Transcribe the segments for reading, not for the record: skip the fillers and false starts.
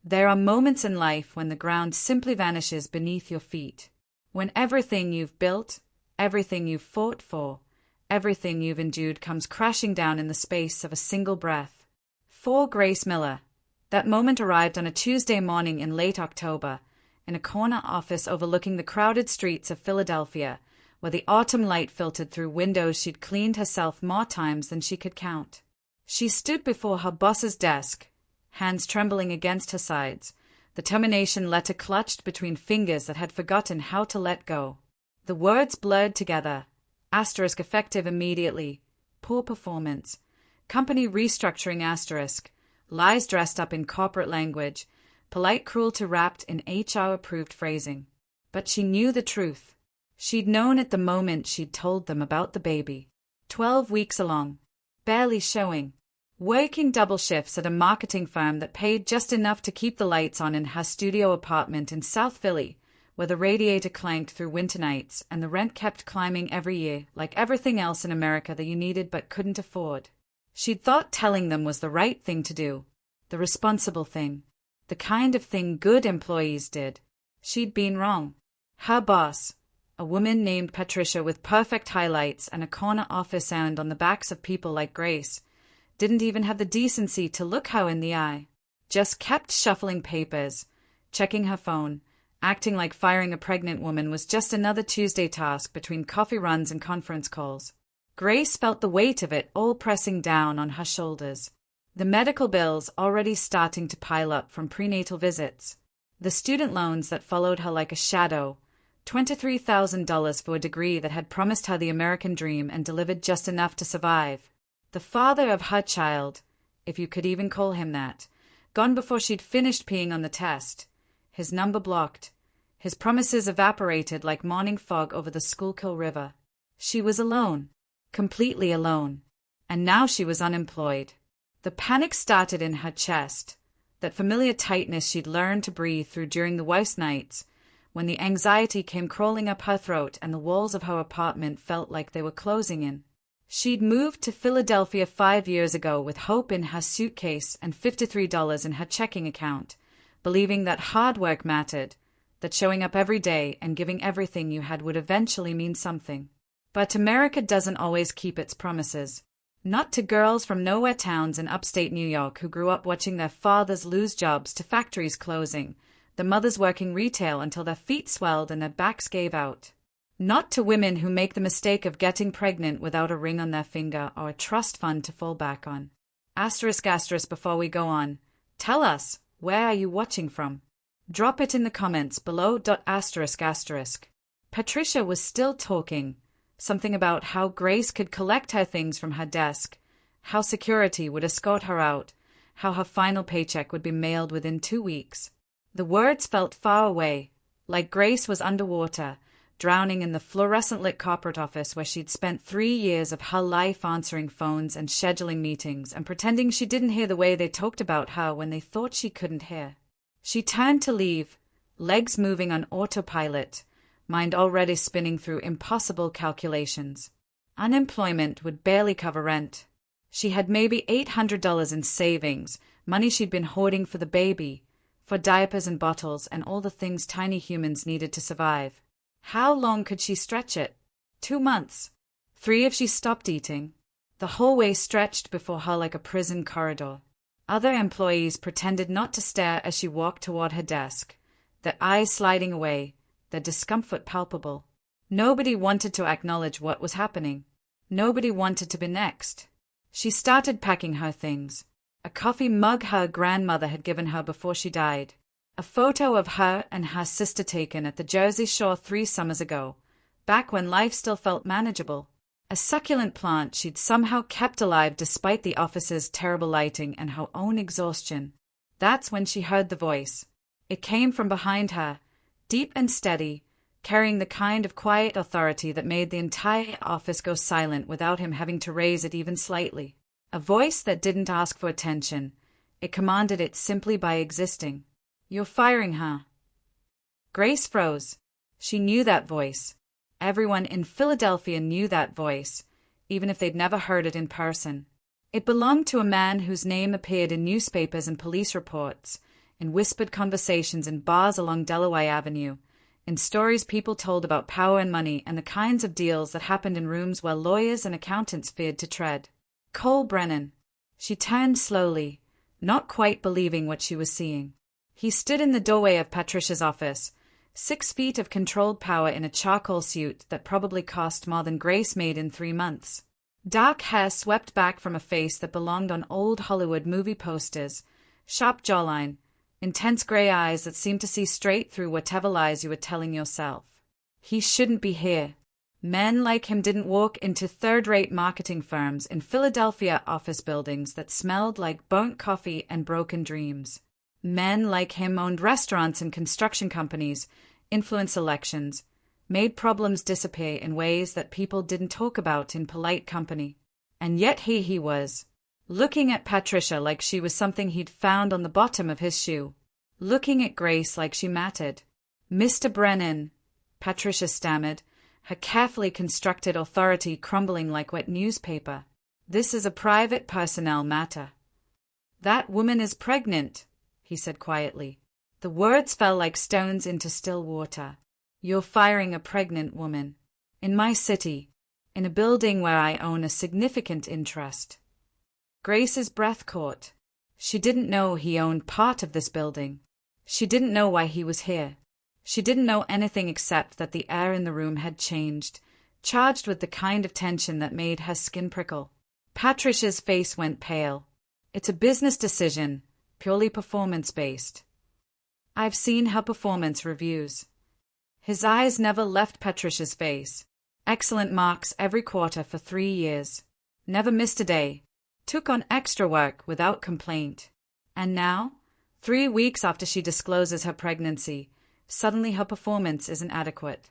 There are moments in life when the ground simply vanishes beneath your feet. When everything you've built, everything you've fought for, everything you've endured comes crashing down in the space of a single breath. For Grace Miller, that moment arrived on a Tuesday morning in late October, in a corner office overlooking the crowded streets of Philadelphia, where the autumn light filtered through windows she'd cleaned herself more times than she could count. She stood before her boss's desk, hands trembling against her sides, the termination letter clutched between fingers that had forgotten how to let go. The words blurred together. Asterisk effective immediately. Poor performance. Company restructuring asterisk. Lies dressed up in corporate language. Polite cruelty wrapped in HR-approved phrasing. But she knew the truth. She'd known it the moment she'd told them about the baby. 12 weeks along. Barely showing. Working double shifts at a marketing firm that paid just enough to keep the lights on in her studio apartment in South Philly, where the radiator clanked through winter nights and the rent kept climbing every year, like everything else in America that you needed but couldn't afford. She'd thought telling them was the right thing to do, the responsible thing, the kind of thing good employees did. She'd been wrong. Her boss, a woman named Patricia with perfect highlights and a corner office sound on the backs of people like Grace, didn't even have the decency to look her in the eye. Just kept shuffling papers, checking her phone, acting like firing a pregnant woman was just another Tuesday task between coffee runs and conference calls. Grace felt the weight of it all pressing down on her shoulders. The medical bills already starting to pile up from prenatal visits. The student loans that followed her like a shadow. $23,000 for a degree that had promised her the American dream and delivered just enough to survive. The father of her child, if you could even call him that, gone before she'd finished peeing on the test. His number blocked. His promises evaporated like morning fog over the Schuylkill River. She was alone. Completely alone. And now she was unemployed. The panic started in her chest, that familiar tightness she'd learned to breathe through during the worst nights, when the anxiety came crawling up her throat and the walls of her apartment felt like they were closing in. She'd moved to Philadelphia 5 years ago with hope in her suitcase and $53 in her checking account, believing that hard work mattered, that showing up every day and giving everything you had would eventually mean something. But America doesn't always keep its promises. Not to girls from nowhere towns in upstate New York who grew up watching their fathers lose jobs to factories closing, the mothers working retail until their feet swelled and their backs gave out. Not to women who make the mistake of getting pregnant without a ring on their finger or a trust fund to fall back on. Asterisk before we go on. Tell us, where are you watching from? Drop it in the comments below. Asterisk. Patricia was still talking. Something about how Grace could collect her things from her desk, how security would escort her out, how her final paycheck would be mailed within 2 weeks. The words felt far away, like Grace was underwater, drowning in the fluorescent-lit corporate office where she'd spent 3 years of her life answering phones and scheduling meetings and pretending she didn't hear the way they talked about her when they thought she couldn't hear. She turned to leave, legs moving on autopilot, mind already spinning through impossible calculations. Unemployment would barely cover rent. She had maybe $800 in savings, money she'd been hoarding for the baby, for diapers and bottles and all the things tiny humans needed to survive. How long could she stretch it? 2 months. 3 if she stopped eating. The hallway stretched before her like a prison corridor. Other employees pretended not to stare as she walked toward her desk, their eyes sliding away, their discomfort palpable. Nobody wanted to acknowledge what was happening. Nobody wanted to be next. She started packing her things. A coffee mug her grandmother had given her before she died. A photo of her and her sister taken at the Jersey Shore 3 summers ago, back when life still felt manageable. A succulent plant she'd somehow kept alive despite the office's terrible lighting and her own exhaustion. That's when she heard the voice. It came from behind her, deep and steady, carrying the kind of quiet authority that made the entire office go silent without him having to raise it even slightly. A voice that didn't ask for attention. It commanded it simply by existing. You're firing her. Grace froze. She knew that voice. Everyone in Philadelphia knew that voice, even if they'd never heard it in person. It belonged to a man whose name appeared in newspapers and police reports, in whispered conversations in bars along Delaware Avenue, in stories people told about power and money and the kinds of deals that happened in rooms where lawyers and accountants feared to tread. Cole Brennan. She turned slowly, not quite believing what she was seeing. He stood in the doorway of Patricia's office, 6 feet of controlled power in a charcoal suit that probably cost more than Grace made in 3 months. Dark hair swept back from a face that belonged on old Hollywood movie posters, sharp jawline, intense gray eyes that seemed to see straight through whatever lies you were telling yourself. He shouldn't be here. Men like him didn't walk into third-rate marketing firms in Philadelphia office buildings that smelled like burnt coffee and broken dreams. Men like him owned restaurants and construction companies, influenced elections, made problems disappear in ways that people didn't talk about in polite company. And yet here he was, looking at Patricia like she was something he'd found on the bottom of his shoe, looking at Grace like she mattered. "Mr. Brennan," Patricia stammered, her carefully constructed authority crumbling like wet newspaper. "This is a private personnel matter." "That woman is pregnant," he said quietly. The words fell like stones into still water. "You're firing a pregnant woman. In my city. In a building where I own a significant interest." Grace's breath caught. She didn't know he owned part of this building. She didn't know why he was here. She didn't know anything except that the air in the room had changed, charged with the kind of tension that made her skin prickle. Patricia's face went pale. "It's a business decision, purely performance-based." "I've seen her performance reviews." His eyes never left Patricia's face. Excellent marks every quarter for 3 years. Never missed a day. Took on extra work without complaint. And now, 3 weeks after she discloses her pregnancy, suddenly her performance isn't adequate.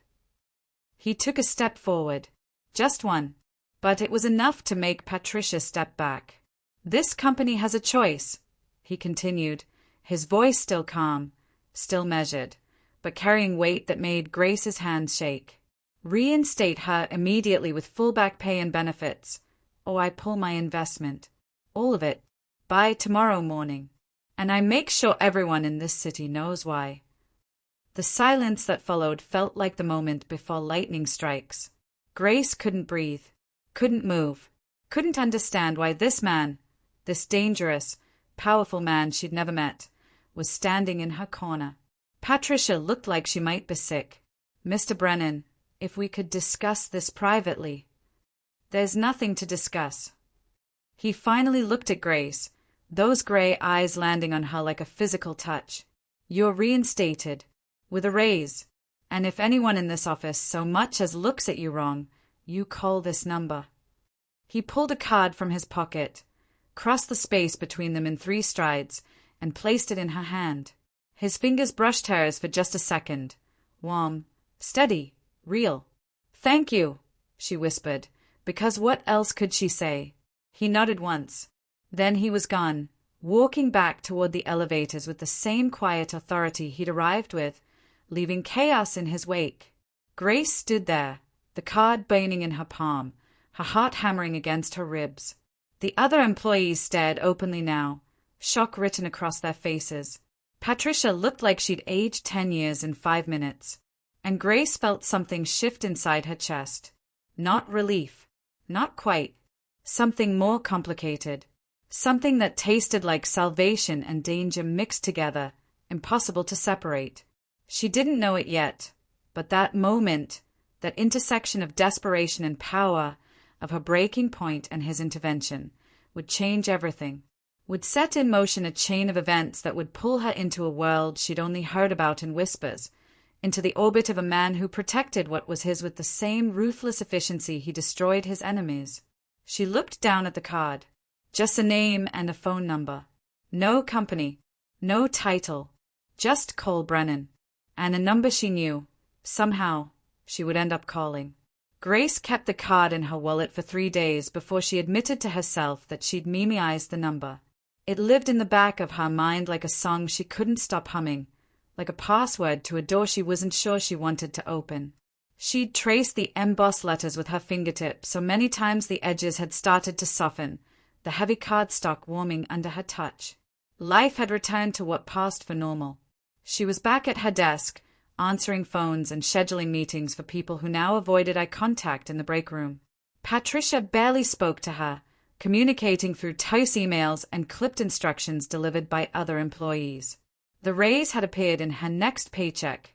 He took a step forward. Just one. But it was enough to make Patricia step back. "This company has a choice," he continued, his voice still calm, still measured, but carrying weight that made Grace's hands shake. "Reinstate her immediately with full back pay and benefits, or I pull my investment. All of it. By tomorrow morning. And I make sure everyone in this city knows why." The silence that followed felt like the moment before lightning strikes. Grace couldn't breathe, couldn't move, couldn't understand why this man, this dangerous, powerful man she'd never met, was standing in her corner. Patricia looked like she might be sick. "Mr. Brennan, if we could discuss this privately." "There's nothing to discuss." He finally looked at Grace, those gray eyes landing on her like a physical touch. "You're reinstated. With a raise. And if anyone in this office so much as looks at you wrong, you call this number." He pulled a card from his pocket, crossed the space between them in 3 strides, and placed it in her hand. His fingers brushed hers for just a second. Warm, steady, real. "Thank you," she whispered, because what else could she say? He nodded once. Then he was gone, walking back toward the elevators with the same quiet authority he'd arrived with, leaving chaos in his wake. Grace stood there, the card burning in her palm, her heart hammering against her ribs. The other employees stared openly now, shock written across their faces. Patricia looked like she'd aged 10 years in 5 minutes. And Grace felt something shift inside her chest. Not relief. Not quite. Something more complicated. Something that tasted like salvation and danger mixed together, impossible to separate. She didn't know it yet, but that moment, that intersection of desperation and power, of her breaking point and his intervention, would change everything, would set in motion a chain of events that would pull her into a world she'd only heard about in whispers, into the orbit of a man who protected what was his with the same ruthless efficiency he destroyed his enemies. She looked down at the card. Just a name and a phone number. No company, no title, just Cole Brennan. And a number she knew, somehow, she would end up calling. Grace kept the card in her wallet for 3 days before she admitted to herself that she'd memoized the number. It lived in the back of her mind like a song she couldn't stop humming, like a password to a door she wasn't sure she wanted to open. She'd traced the embossed letters with her fingertips so many times the edges had started to soften, the heavy cardstock warming under her touch. Life had returned to what passed for normal. She was back at her desk, answering phones and scheduling meetings for people who now avoided eye contact in the break room. Patricia barely spoke to her, communicating through terse emails and clipped instructions delivered by other employees. The raise had appeared in her next paycheck,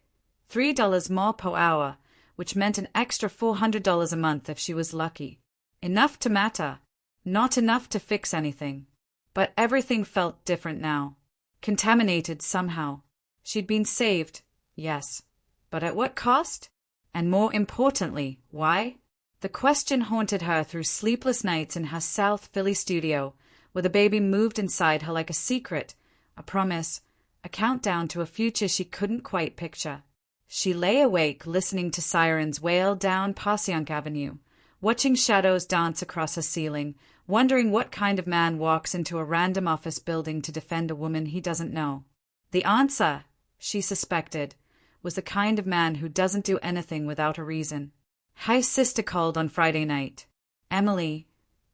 $3 more per hour, which meant an extra $400 a month if she was lucky. Enough to matter, not enough to fix anything. But everything felt different now. Contaminated somehow. She'd been saved, yes. But at what cost? And more importantly, why? The question haunted her through sleepless nights in her South Philly studio, where the baby moved inside her like a secret, a promise, a countdown to a future she couldn't quite picture. She lay awake listening to sirens wail down Passyunk Avenue, watching shadows dance across her ceiling, wondering what kind of man walks into a random office building to defend a woman he doesn't know. The answer, she suspected, was the kind of man who doesn't do anything without a reason. Her sister called on Friday night. Emily,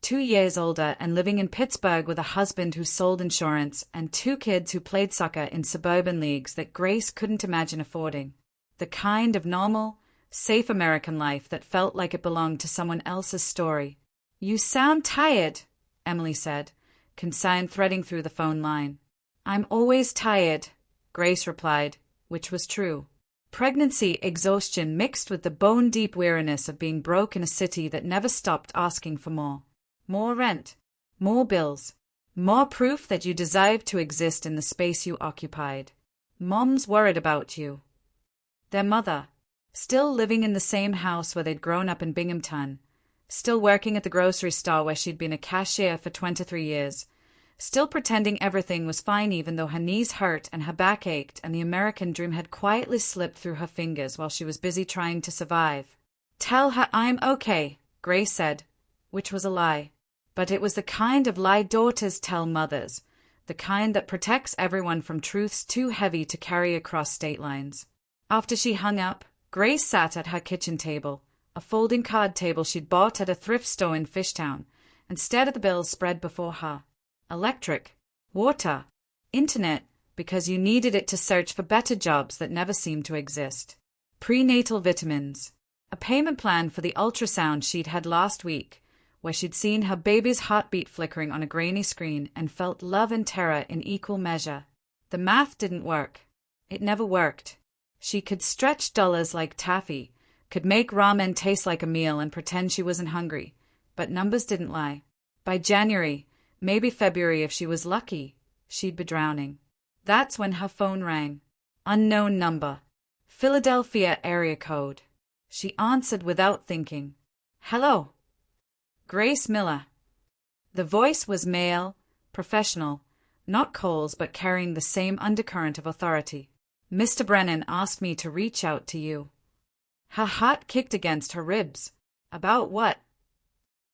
2 years older and living in Pittsburgh with a husband who sold insurance and 2 kids who played soccer in suburban leagues that Grace couldn't imagine affording. The kind of normal, safe American life that felt like it belonged to someone else's story. "You sound tired," Emily said, concern threading through the phone line. "I'm always tired," Grace replied, which was true. Pregnancy exhaustion mixed with the bone-deep weariness of being broke in a city that never stopped asking for more. More rent, more bills, more proof that you deserved to exist in the space you occupied. Moms worried about you. Their mother, still living in the same house where they'd grown up in Binghamton, still working at the grocery store where she'd been a cashier for 23 years, still pretending everything was fine even though her knees hurt and her back ached and the American dream had quietly slipped through her fingers while she was busy trying to survive. "Tell her I'm okay," Grace said, which was a lie. But it was the kind of lie daughters tell mothers, the kind that protects everyone from truths too heavy to carry across state lines. After she hung up, Grace sat at her kitchen table, a folding card table she'd bought at a thrift store in Fishtown, and stared at the bills spread before her. Electric, water, internet, because you needed it to search for better jobs that never seemed to exist. Prenatal vitamins, a payment plan for the ultrasound she'd had last week, where she'd seen her baby's heartbeat flickering on a grainy screen and felt love and terror in equal measure. The math didn't work. It never worked. She could stretch dollars like taffy, could make ramen taste like a meal and pretend she wasn't hungry, but numbers didn't lie. By January, maybe February if she was lucky, she'd be drowning. That's when her phone rang. Unknown number. Philadelphia area code. She answered without thinking. "Hello." Grace Miller. The voice was male, professional, not Cole's but carrying the same undercurrent of authority. "Mr. Brennan asked me to reach out to you." Her heart kicked against her ribs. "About what?"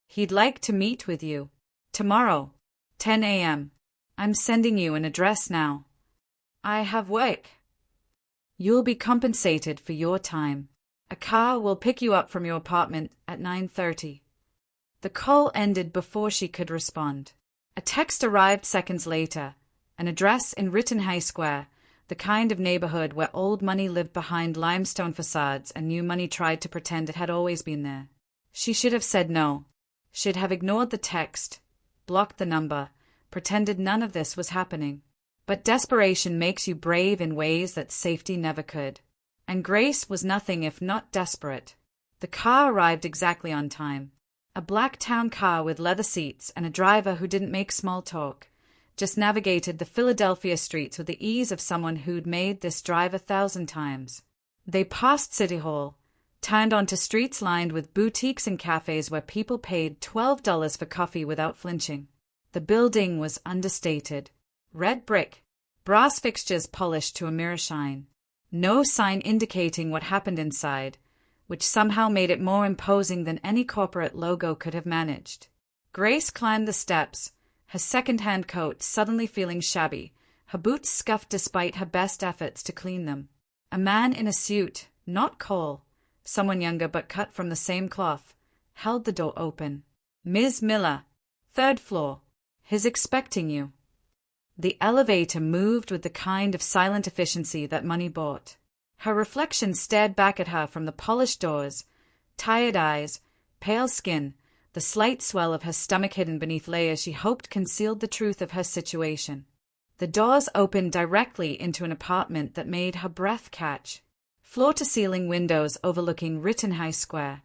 "He'd like to meet with you. Tomorrow, 10 a.m. I'm sending you an address now." "I have work." "You'll be compensated for your time. A car will pick you up from your apartment at 9:30. The call ended before she could respond. A text arrived seconds later, an address in Rittenhouse Square, the kind of neighborhood where old money lived behind limestone facades and new money tried to pretend it had always been there. She should have said no. She'd have ignored the text, blocked the number, pretended none of this was happening. But desperation makes you brave in ways that safety never could. And Grace was nothing if not desperate. The car arrived exactly on time. A black town car with leather seats and a driver who didn't make small talk, just navigated the Philadelphia streets with the ease of someone who'd made this drive 1,000 times. They passed City Hall, turned onto streets lined with boutiques and cafes where people paid $12 for coffee without flinching. The building was understated. Red brick, brass fixtures polished to a mirror shine. No sign indicating what happened inside, which somehow made it more imposing than any corporate logo could have managed. Grace climbed the steps, her second-hand coat suddenly feeling shabby, her boots scuffed despite her best efforts to clean them. A man in a suit, not Cole, someone younger but cut from the same cloth, held the door open. "Ms. Miller, 3rd floor. He's expecting you." The elevator moved with the kind of silent efficiency that money bought. Her reflection stared back at her from the polished doors, tired eyes, pale skin, the slight swell of her stomach hidden beneath layers she hoped concealed the truth of her situation. The doors opened directly into an apartment that made her breath catch. Floor-to-ceiling windows overlooking Rittenhouse Square,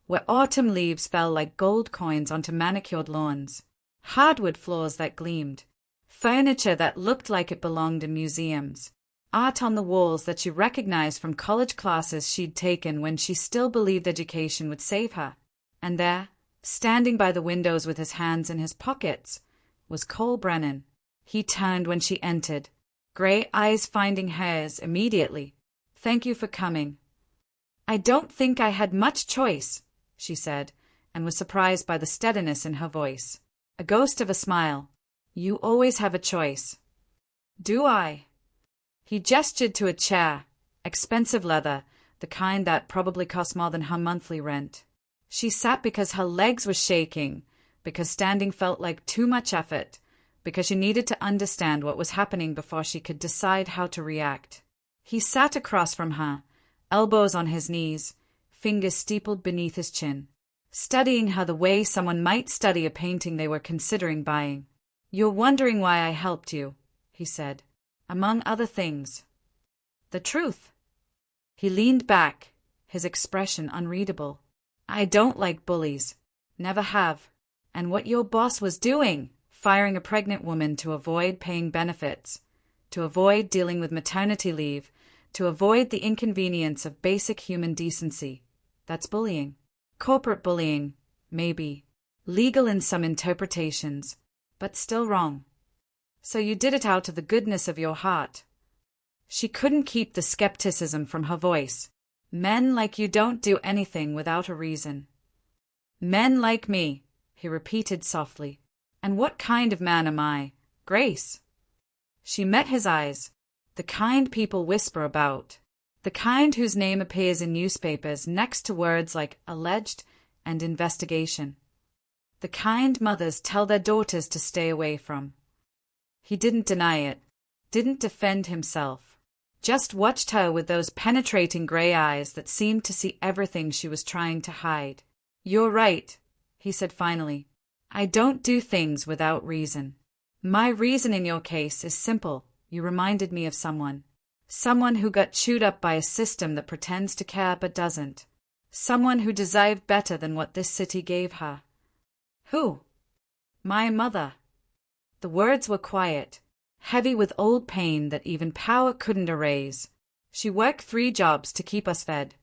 where autumn leaves fell like gold coins onto manicured lawns. Hardwood floors that gleamed. Furniture that looked like it belonged in museums. Art on the walls that she recognized from college classes she'd taken when she still believed education would save her. And there, standing by the windows with his hands in his pockets, was Cole Brennan. He turned when she entered, gray eyes finding hers immediately. "Thank you for coming." "I don't think I had much choice," she said, and was surprised by the steadiness in her voice. A ghost of a smile. "You always have a choice." "Do I?" He gestured to a chair, expensive leather, the kind that probably cost more than her monthly rent. She sat because her legs were shaking, because standing felt like too much effort, because she needed to understand what was happening before she could decide how to react. He sat across from her, elbows on his knees, fingers steepled beneath his chin, studying her the way someone might study a painting they were considering buying. "You're wondering why I helped you," he said. "Among other things." "The truth." He leaned back, his expression unreadable. "I don't like bullies. Never have. And what your boss was doing, firing a pregnant woman to avoid paying benefits, to avoid dealing with maternity leave, to avoid the inconvenience of basic human decency, that's bullying. Corporate bullying, maybe. Legal in some interpretations, but still wrong. So you did it out of the goodness of your heart." She couldn't keep the skepticism from her voice. "Men like you don't do anything without a reason." "Men like me," he repeated softly. "And what kind of man am I, Grace?" She met his eyes, the kind people whisper about, the kind whose name appears in newspapers next to words like alleged and investigation, the kind mothers tell their daughters to stay away from. He didn't deny it, didn't defend himself, just watched her with those penetrating gray eyes that seemed to see everything she was trying to hide. "You're right," he said finally. "I don't do things without reason. My reason in your case is simple. You reminded me of someone. Someone who got chewed up by a system that pretends to care but doesn't. Someone who deserved better than what this city gave her." "Who?" "My mother." The words were quiet, heavy with old pain that even power couldn't erase. "She worked 3 jobs to keep us fed.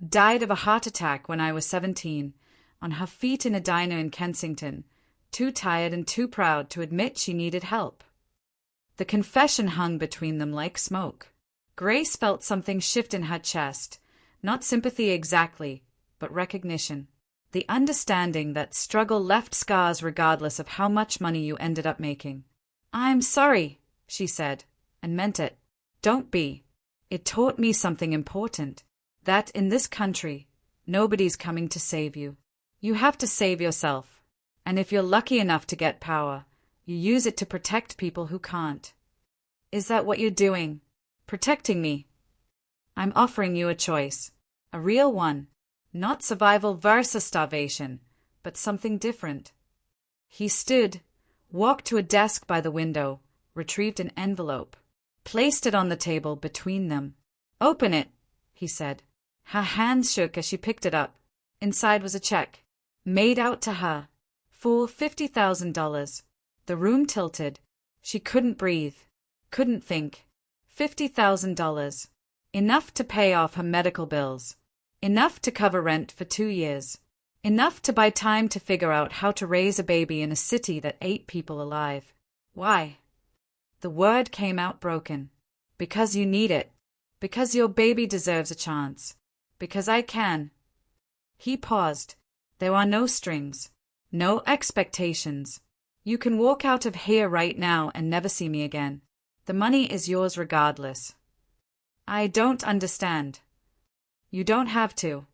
Died of a heart attack when I was 17, on her feet in a diner in Kensington, too tired and too proud to admit she needed help." The confession hung between them like smoke. Grace felt something shift in her chest, not sympathy exactly, but recognition. The understanding that struggle left scars regardless of how much money you ended up making. "I'm sorry," she said, and meant it. "Don't be. It taught me something important, that in this country, nobody's coming to save you. You have to save yourself. And if you're lucky enough to get power, you use it to protect people who can't." "Is that what you're doing? Protecting me?" "I'm offering you a choice. A real one. Not survival versus starvation, but something different." He stood, walked to a desk by the window, retrieved an envelope, placed it on the table between them. "Open it," he said. Her hands shook as she picked it up. Inside was a check, made out to her, for $50,000. The room tilted. She couldn't breathe, couldn't think. $50,000. Enough to pay off her medical bills. Enough to cover rent for 2 years. Enough to buy time to figure out how to raise a baby in a city that ate people alive. "Why?" The word came out broken. "Because you need it. Because your baby deserves a chance. Because I can." He paused. "There are no strings. No expectations. You can walk out of here right now and never see me again. The money is yours regardless." "I don't understand." "You don't have to."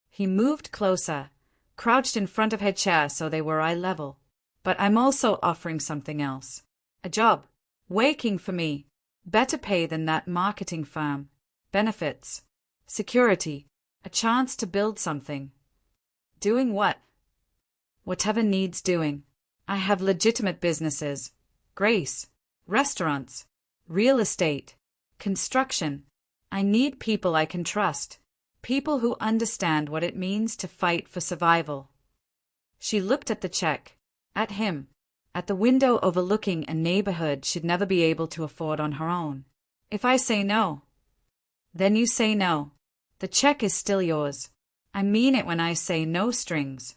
He moved closer, crouched in front of her chair so they were eye level. "But I'm also offering something else. A job. Waking for me. Better pay than that marketing firm. Benefits. Security. A chance to build something. Doing what? Whatever needs doing. I have legitimate businesses. Grace. Restaurants. Real estate. Construction. I need people I can trust. People who understand what it means to fight for survival. She looked at the check. At him. At the window overlooking a neighborhood she'd never be able to afford on her own. If I say no, then you say no. The check is still yours. I mean it when I say no strings.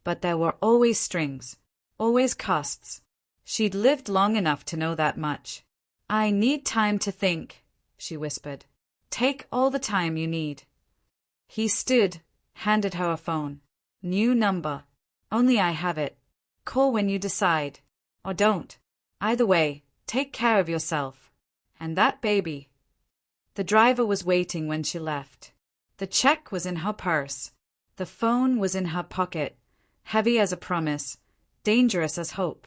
But there were always strings. Always costs. She'd lived long enough to know that much. I need time to think, she whispered. Take all the time you need. He stood, handed her a phone. New number. Only I have it. Call when you decide. Or don't. Either way, take care of yourself. And that baby. The driver was waiting when she left. The check was in her purse. The phone was in her pocket, heavy as a promise, dangerous as hope.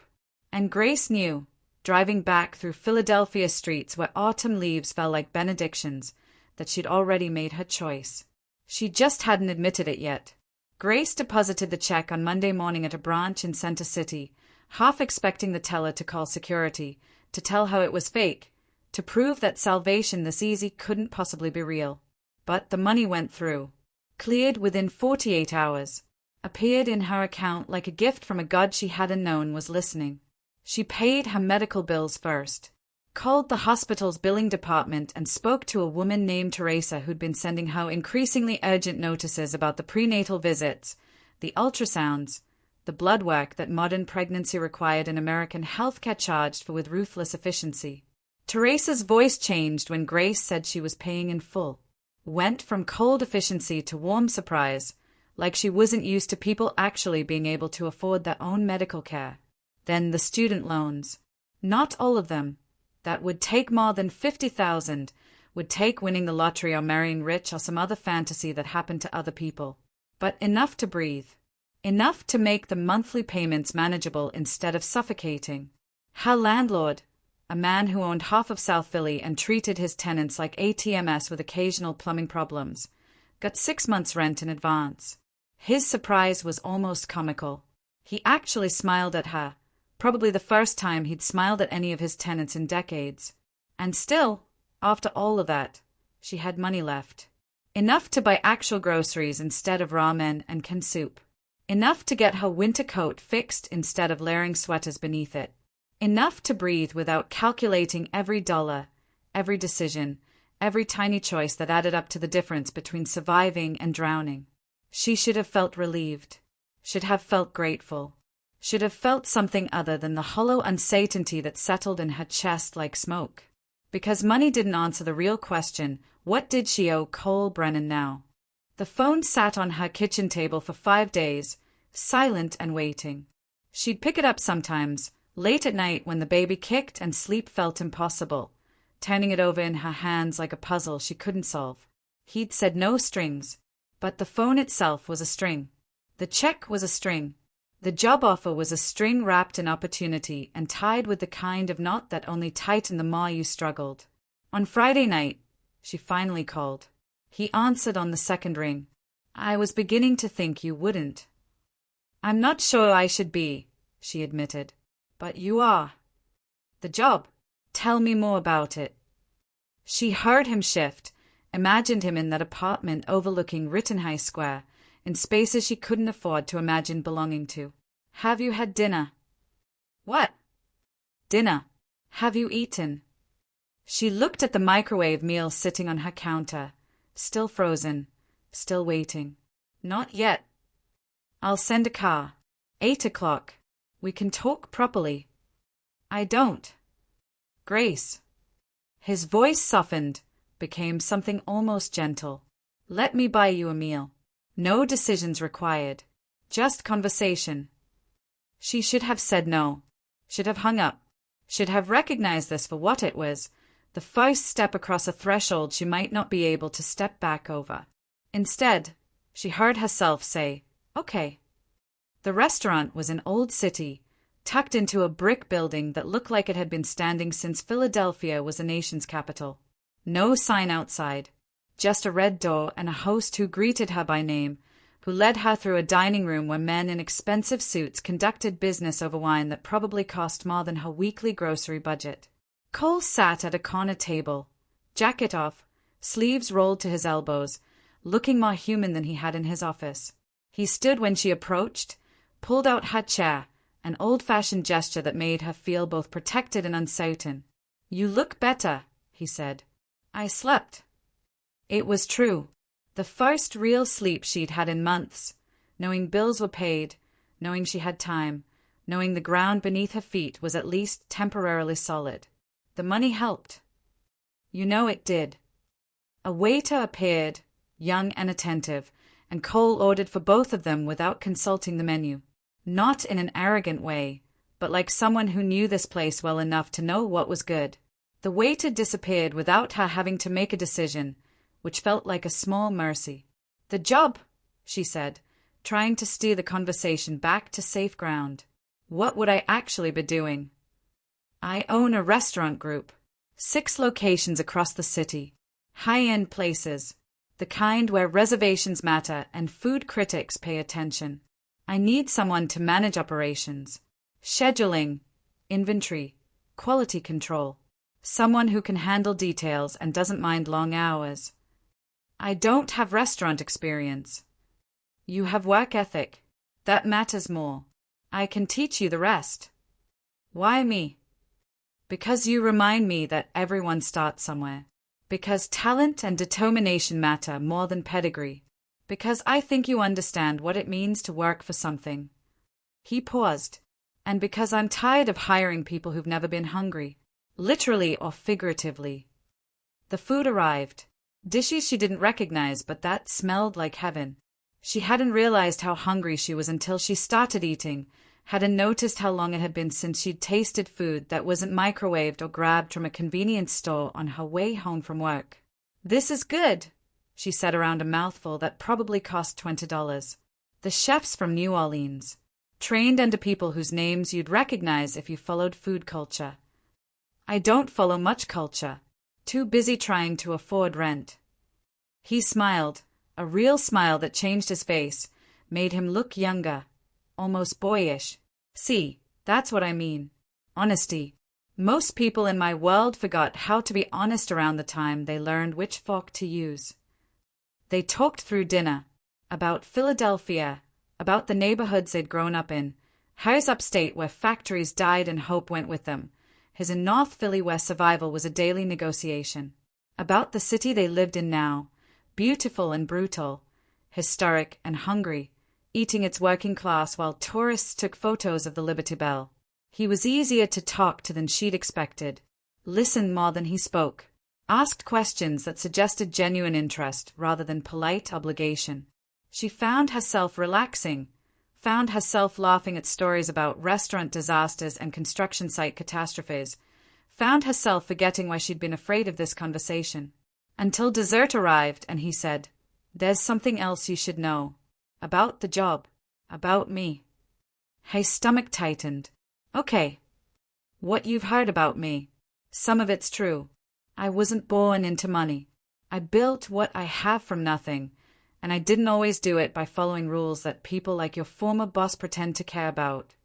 And Grace knew, driving back through Philadelphia streets where autumn leaves fell like benedictions, that she'd already made her choice. She just hadn't admitted it yet. Grace deposited the check on Monday morning at a branch in Center City, half expecting the teller to call security, to tell her it was fake, to prove that salvation this easy couldn't possibly be real. But the money went through. Cleared within 48 hours. Appeared in her account like a gift from a god she hadn't known was listening. She paid her medical bills first. Called the hospital's billing department and spoke to a woman named Teresa who'd been sending her increasingly urgent notices about the prenatal visits, the ultrasounds, the blood work that modern pregnancy required and American healthcare charged for with ruthless efficiency. Teresa's voice changed when Grace said she was paying in full. Went from cold efficiency to warm surprise, like she wasn't used to people actually being able to afford their own medical care. Then the student loans. Not all of them. That would take more than 50,000, would take winning the lottery or marrying rich or some other fantasy that happened to other people. But enough to breathe. Enough to make the monthly payments manageable instead of suffocating. Her landlord, a man who owned half of South Philly and treated his tenants like ATMs with occasional plumbing problems, got 6 months' rent in advance. His surprise was almost comical. He actually smiled at her. Probably the first time he'd smiled at any of his tenants in decades. And still, after all of that, she had money left. Enough to buy actual groceries instead of ramen and canned soup. Enough to get her winter coat fixed instead of layering sweaters beneath it. Enough to breathe without calculating every dollar, every decision, every tiny choice that added up to the difference between surviving and drowning. She should have felt relieved. Should have felt grateful. Should have felt something other than the hollow uncertainty that settled in her chest like smoke. Because money didn't answer the real question, what did she owe Cole Brennan now? The phone sat on her kitchen table for 5 days, silent and waiting. She'd pick it up sometimes, late at night when the baby kicked and sleep felt impossible, turning it over in her hands like a puzzle she couldn't solve. He'd said no strings, but the phone itself was a string. The check was a string. The job offer was a string wrapped in opportunity and tied with the kind of knot that only tightened the more you struggled. On Friday night, she finally called. He answered on the second ring. I was beginning to think you wouldn't. I'm not sure I should be, she admitted. But you are. The job. Tell me more about it. She heard him shift, imagined him in that apartment overlooking Rittenhouse Square, in spaces she couldn't afford to imagine belonging to. Have you had dinner? What? Dinner. Have you eaten? She looked at the microwave meal sitting on her counter, still frozen, still waiting. Not yet. I'll send a car. 8 o'clock. We can talk properly. I don't. Grace. His voice softened, became something almost gentle. Let me buy you a meal. No decisions required. Just conversation. She should have said no. Should have hung up. Should have recognized this for what it was, the first step across a threshold she might not be able to step back over. Instead, she heard herself say, okay. The restaurant was in Old City, tucked into a brick building that looked like it had been standing since Philadelphia was a nation's capital. No sign outside, just a red door and a host who greeted her by name, who led her through a dining room where men in expensive suits conducted business over wine that probably cost more than her weekly grocery budget. Cole sat at a corner table, jacket off, sleeves rolled to his elbows, looking more human than he had in his office. He stood when she approached, pulled out her chair, an old-fashioned gesture that made her feel both protected and uncertain. "You look better," he said. "I slept." It was true. The first real sleep she'd had in months, knowing bills were paid, knowing she had time, knowing the ground beneath her feet was at least temporarily solid. The money helped. You know it did. A waiter appeared, young and attentive, and Cole ordered for both of them without consulting the menu. Not in an arrogant way, but like someone who knew this place well enough to know what was good. The waiter disappeared without her having to make a decision, which felt like a small mercy. "The job," she said, trying to steer the conversation back to safe ground. "What would I actually be doing?" "I own a restaurant group. 6 locations across the city. High-end places. The kind where reservations matter and food critics pay attention. I need someone to manage operations, scheduling, inventory, quality control. Someone who can handle details and doesn't mind long hours. I don't have restaurant experience. You have work ethic. That matters more. I can teach you the rest." "Why me?" "Because you remind me that everyone starts somewhere. Because talent and determination matter more than pedigree. Because I think you understand what it means to work for something." He paused. "And because I'm tired of hiring people who've never been hungry, literally or figuratively." The food arrived. Dishes she didn't recognize, but that smelled like heaven. She hadn't realized how hungry she was until she started eating, hadn't noticed how long it had been since she'd tasted food that wasn't microwaved or grabbed from a convenience store on her way home from work. "This is good," she said around a mouthful that probably cost $20. "The chef's from New Orleans, trained under people whose names you'd recognize if you followed food culture." "I don't follow much culture. Too busy trying to afford rent." He smiled, a real smile that changed his face, made him look younger, almost boyish. "See, that's what I mean. Honesty. Most people in my world forgot how to be honest around the time they learned which fork to use." They talked through dinner, about Philadelphia, about the neighborhoods they'd grown up in, hers upstate where factories died and hope went with them, his in North Philly where survival was a daily negotiation. About the city they lived in now, beautiful and brutal, historic and hungry, eating its working class while tourists took photos of the Liberty Bell. He was easier to talk to than she'd expected. Listened more than he spoke. Asked questions that suggested genuine interest rather than polite obligation. She found herself relaxing, found herself laughing at stories about restaurant disasters and construction site catastrophes, found herself forgetting why she'd been afraid of this conversation. Until dessert arrived and he said, "There's something else you should know. About the job. About me." Her stomach tightened. "Okay. What you've heard about me. Some of it's true. I wasn't born into money. I built what I have from nothing, and I didn't always do it by following rules that people like your former boss pretend to care about."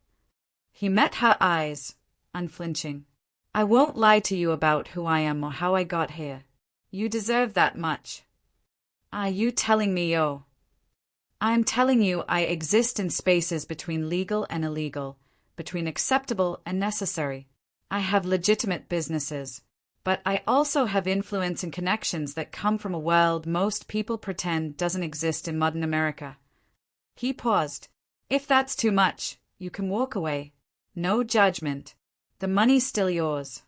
He met her eyes, unflinching. "I won't lie to you about who I am or how I got here. You deserve that much." "Are you telling me yo?" "I'm telling you I exist in spaces between legal and illegal, between acceptable and necessary. I have legitimate businesses. But I also have influence and connections that come from a world most people pretend doesn't exist in modern America." He paused. "If that's too much, you can walk away. No judgment. The money's still yours."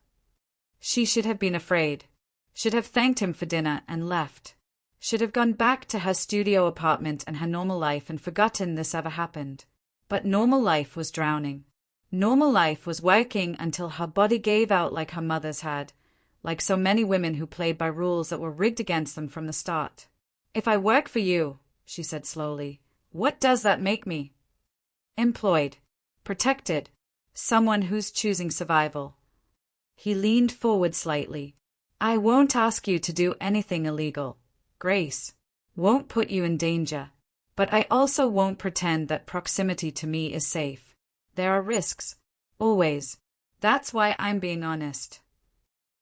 She should have been afraid. Should have thanked him for dinner and left. Should have gone back to her studio apartment and her normal life and forgotten this ever happened. But normal life was drowning. Normal life was working until her body gave out like her mother's had, like so many women who played by rules that were rigged against them from the start. "If I work for you," she said slowly, "what does that make me?" "Employed. Protected. Someone who's choosing survival. He leaned forward slightly. I won't ask you to do anything illegal, Grace. Won't put you in danger. But I also won't pretend that proximity to me is safe. There are risks. Always. That's why I'm being honest.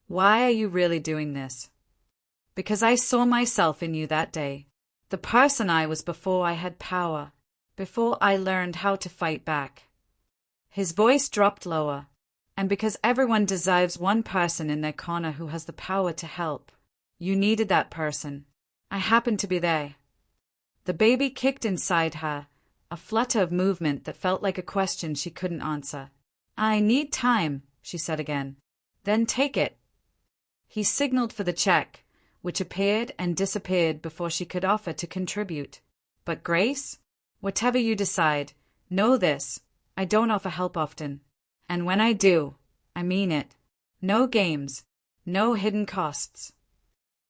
Why are you really doing this? Because I saw myself in you that day. The person I was before I had power. Before I learned how to fight back. His voice dropped lower. And because everyone deserves one person in their corner who has the power to help. You needed that person. I happened to be there. The baby kicked inside her, a flutter of movement that felt like a question she couldn't answer. I need time, she said again. Then take it. He signaled for the check, which appeared and disappeared before she could offer to contribute. But Grace? Whatever you decide, know this, I don't offer help often. And when I do, I mean it. No games. No hidden costs.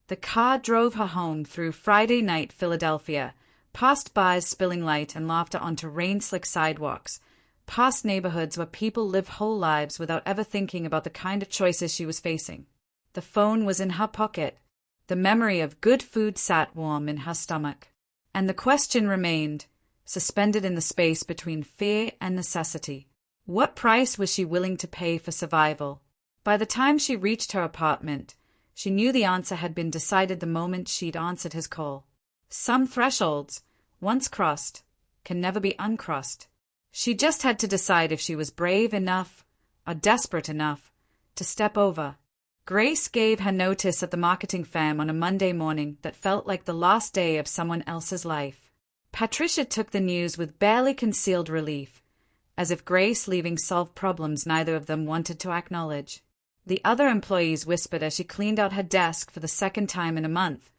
The car drove her home through Friday night Philadelphia, past bars spilling light and laughter onto rain-slick sidewalks, past neighborhoods where people live whole lives without ever thinking about the kind of choices she was facing. The phone was in her pocket. The memory of good food sat warm in her stomach. And the question remained, suspended in the space between fear and necessity. What price was she willing to pay for survival? By the time she reached her apartment, she knew the answer had been decided the moment she'd answered his call. Some thresholds, once crossed, can never be uncrossed. She just had to decide if she was brave enough or desperate enough to step over. Grace gave her notice at the marketing firm on a Monday morning that felt like the last day of someone else's life. Patricia took the news with barely concealed relief, as if Grace leaving solved problems neither of them wanted to acknowledge. The other employees whispered as she cleaned out her desk for the second time in a month,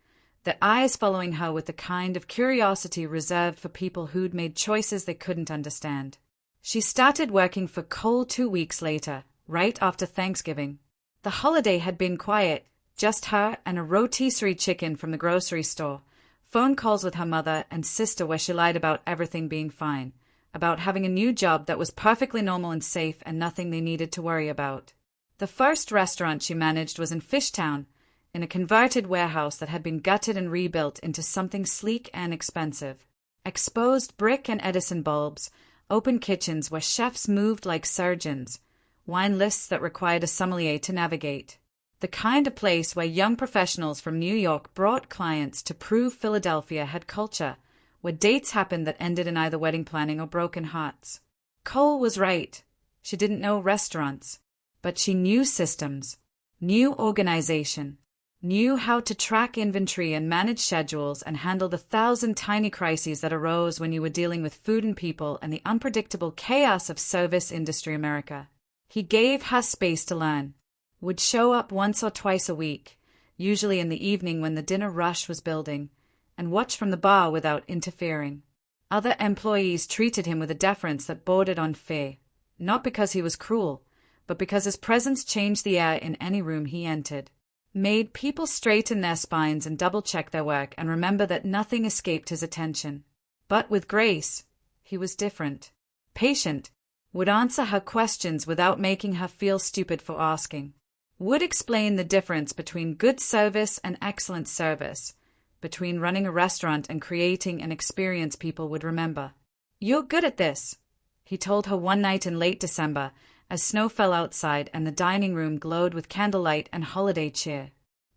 their eyes following her with the kind of curiosity reserved for people who'd made choices they couldn't understand. She started working for Cole 2 weeks later, right after Thanksgiving. The holiday had been quiet, just her and a rotisserie chicken from the grocery store, phone calls with her mother and sister where she lied about everything being fine, about having a new job that was perfectly normal and safe and nothing they needed to worry about. The first restaurant she managed was in Fishtown, in a converted warehouse that had been gutted and rebuilt into something sleek and expensive. Exposed brick and Edison bulbs, open kitchens where chefs moved like surgeons, wine lists that required a sommelier to navigate. The kind of place where young professionals from New York brought clients to prove Philadelphia had culture, where dates happened that ended in either wedding planning or broken hearts. Cole was right. She didn't know restaurants. But she knew systems, knew organization, knew how to track inventory and manage schedules and handle the 1,000 tiny crises that arose when you were dealing with food and people and the unpredictable chaos of service industry America. He gave her space to learn, would show up once or twice a week, usually in the evening when the dinner rush was building, and watch from the bar without interfering. Other employees treated him with a deference that bordered on fear, not because he was cruel, but because his presence changed the air in any room he entered, made people straighten their spines and double-check their work and remember that nothing escaped his attention. But with Grace, he was different. Patient, would answer her questions without making her feel stupid for asking, would explain the difference between good service and excellent service, between running a restaurant and creating an experience people would remember. You're good at this, he told her one night in late December, as snow fell outside and the dining room glowed with candlelight and holiday cheer.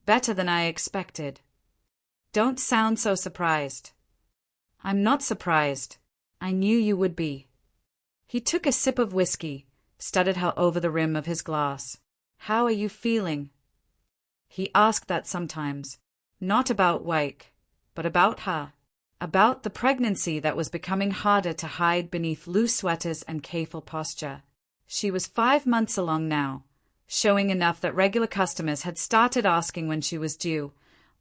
Better than I expected. Don't sound so surprised. I'm not surprised. I knew you would be. He took a sip of whiskey, studied her over the rim of his glass. How are you feeling? He asked that sometimes. Not about Wyke, but about her. About the pregnancy that was becoming harder to hide beneath loose sweaters and careful posture. She was 5 months along now, showing enough that regular customers had started asking when she was due,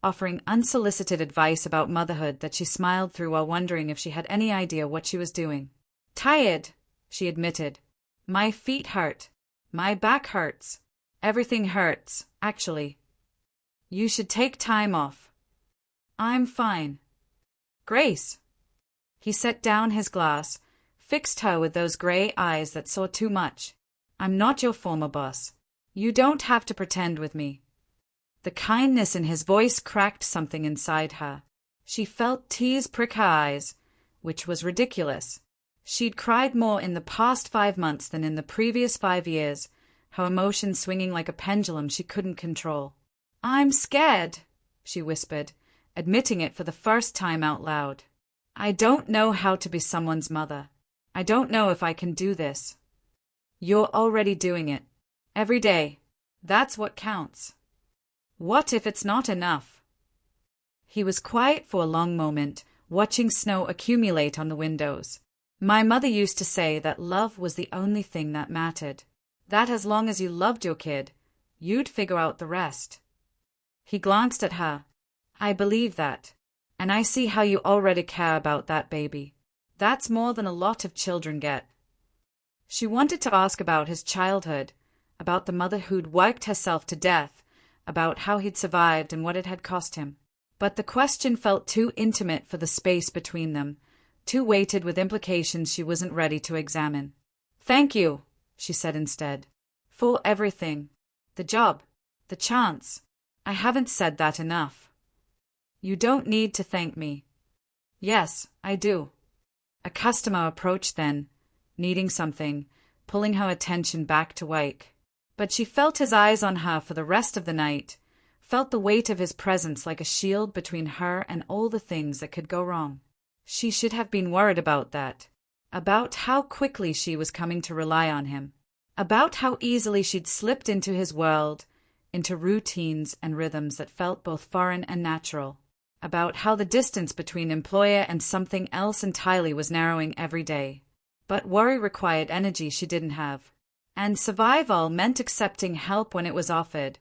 offering unsolicited advice about motherhood that she smiled through while wondering if she had any idea what she was doing. Tired, she admitted. My feet hurt. My back hurts. Everything hurts, actually. You should take time off. I'm fine. Grace. He set down his glass, fixed her with those gray eyes that saw too much. I'm not your former boss. You don't have to pretend with me. The kindness in his voice cracked something inside her. She felt tears prick her eyes, which was ridiculous. She'd cried more in the past 5 months than in the previous 5 years, her emotions swinging like a pendulum she couldn't control. I'm scared, she whispered, admitting it for the first time out loud. I don't know how to be someone's mother. I don't know if I can do this. You're already doing it. Every day. That's what counts. What if it's not enough? He was quiet for a long moment, watching snow accumulate on the windows. My mother used to say that love was the only thing that mattered. That as long as you loved your kid, you'd figure out the rest. He glanced at her. I believe that. And I see how you already care about that baby. That's more than a lot of children get. She wanted to ask about his childhood, about the mother who'd worked herself to death, about how he'd survived and what it had cost him. But the question felt too intimate for the space between them, too weighted with implications she wasn't ready to examine. Thank you, she said instead. For everything. The job. The chance. I haven't said that enough. You don't need to thank me. Yes, I do. A customer approached then, needing something, pulling her attention back to Wake. But she felt his eyes on her for the rest of the night, felt the weight of his presence like a shield between her and all the things that could go wrong. She should have been worried about that, about how quickly she was coming to rely on him, about how easily she'd slipped into his world, into routines and rhythms that felt both foreign and natural, about how the distance between employer and something else entirely was narrowing every day. But worry required energy she didn't have. And survival meant accepting help when it was offered,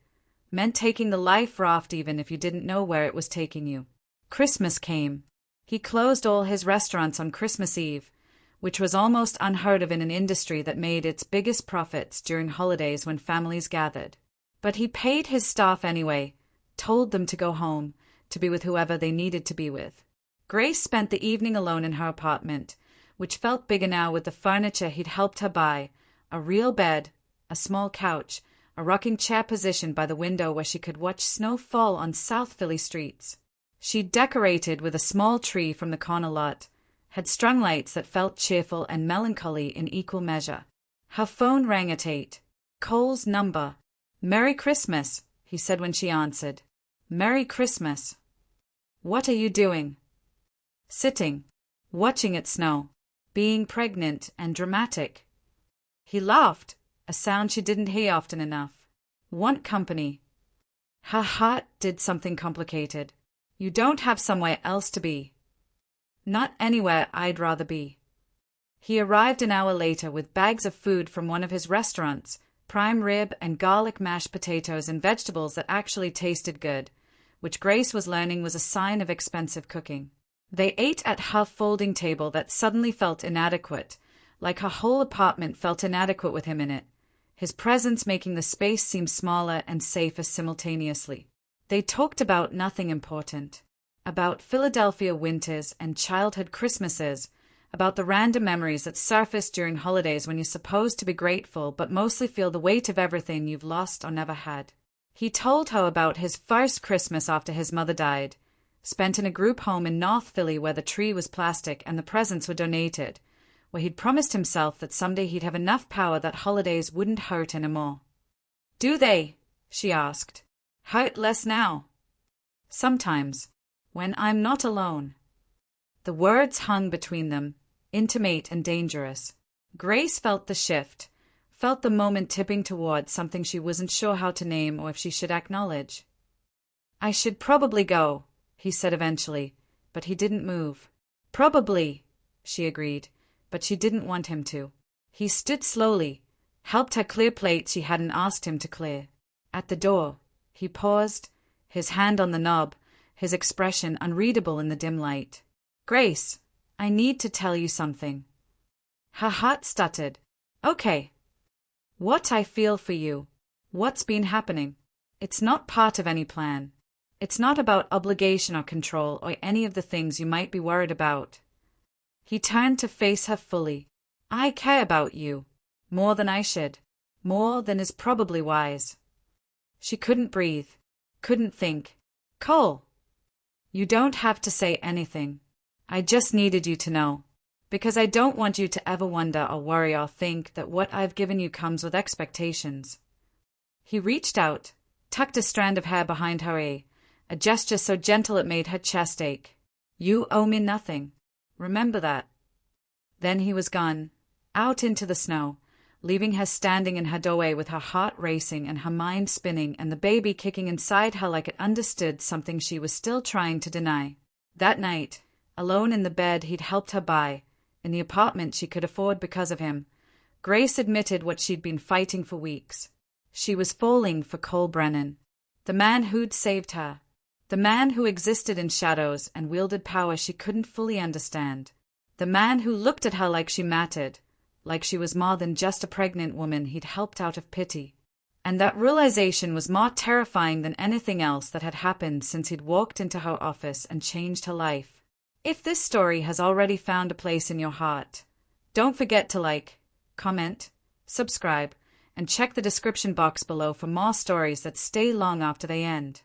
meant taking the life raft even if you didn't know where it was taking you. Christmas came. He closed all his restaurants on Christmas Eve, which was almost unheard of in an industry that made its biggest profits during holidays when families gathered. But he paid his staff anyway, told them to go home, to be with whoever they needed to be with. Grace spent the evening alone in her apartment, which felt bigger now with the furniture he'd helped her buy, a real bed, a small couch, a rocking chair positioned by the window where she could watch snow fall on South Philly streets. She'd decorated with a small tree from the corner lot, had strung lights that felt cheerful and melancholy in equal measure. Her phone rang at 8. Cole's number. Merry Christmas, he said when she answered. Merry Christmas. What are you doing? Sitting, watching it snow, being pregnant and dramatic. He laughed, a sound she didn't hear often enough. Want company? Her heart did something complicated. You don't have somewhere else to be. Not anywhere I'd rather be. He arrived an hour later with bags of food from one of his restaurants, prime rib and garlic mashed potatoes and vegetables that actually tasted good, which Grace was learning was a sign of expensive cooking. They ate at her folding table that suddenly felt inadequate, like her whole apartment felt inadequate with him in it, his presence making the space seem smaller and safer simultaneously. They talked about nothing important, about Philadelphia winters and childhood Christmases, about the random memories that surface during holidays when you're supposed to be grateful but mostly feel the weight of everything you've lost or never had. He told her about his first Christmas after his mother died, spent in a group home in North Philly where the tree was plastic and the presents were donated, where he'd promised himself that someday he'd have enough power that holidays wouldn't hurt anymore. Do they? She asked. Hurt less now? Sometimes, when I'm not alone. The words hung between them, intimate and dangerous. Grace felt the shift, felt the moment tipping towards something she wasn't sure how to name or if she should acknowledge. I should probably go, he said eventually, but he didn't move. Probably, she agreed, but she didn't want him to. He stood slowly, helped her clear plates she hadn't asked him to clear. At the door, he paused, his hand on the knob, his expression unreadable in the dim light. Grace, I need to tell you something. Her heart stuttered. Okay. What I feel for you. What's been happening. It's not part of any plan. It's not about obligation or control or any of the things you might be worried about. He turned to face her fully, I care about you. More than I should. More than is probably wise. She couldn't breathe. Couldn't think. Cole! You don't have to say anything. I just needed you to know. Because I don't want you to ever wonder or worry or think that what I've given you comes with expectations. He reached out, tucked a strand of hair behind her ear, a gesture so gentle it made her chest ache. You owe me nothing. Remember that. Then he was gone, out into the snow, leaving her standing in her doorway with her heart racing and her mind spinning and the baby kicking inside her like it understood something she was still trying to deny. That night, alone in the bed he'd helped her buy, in the apartment she could afford because of him, Grace admitted what she'd been fighting for weeks. She was falling for Cole Brennan, the man who'd saved her, the man who existed in shadows and wielded power she couldn't fully understand, the man who looked at her like she mattered, like she was more than just a pregnant woman he'd helped out of pity. And that realization was more terrifying than anything else that had happened since he'd walked into her office and changed her life. If this story has already found a place in your heart, don't forget to like, comment, subscribe, and check the description box below for more stories that stay long after they end.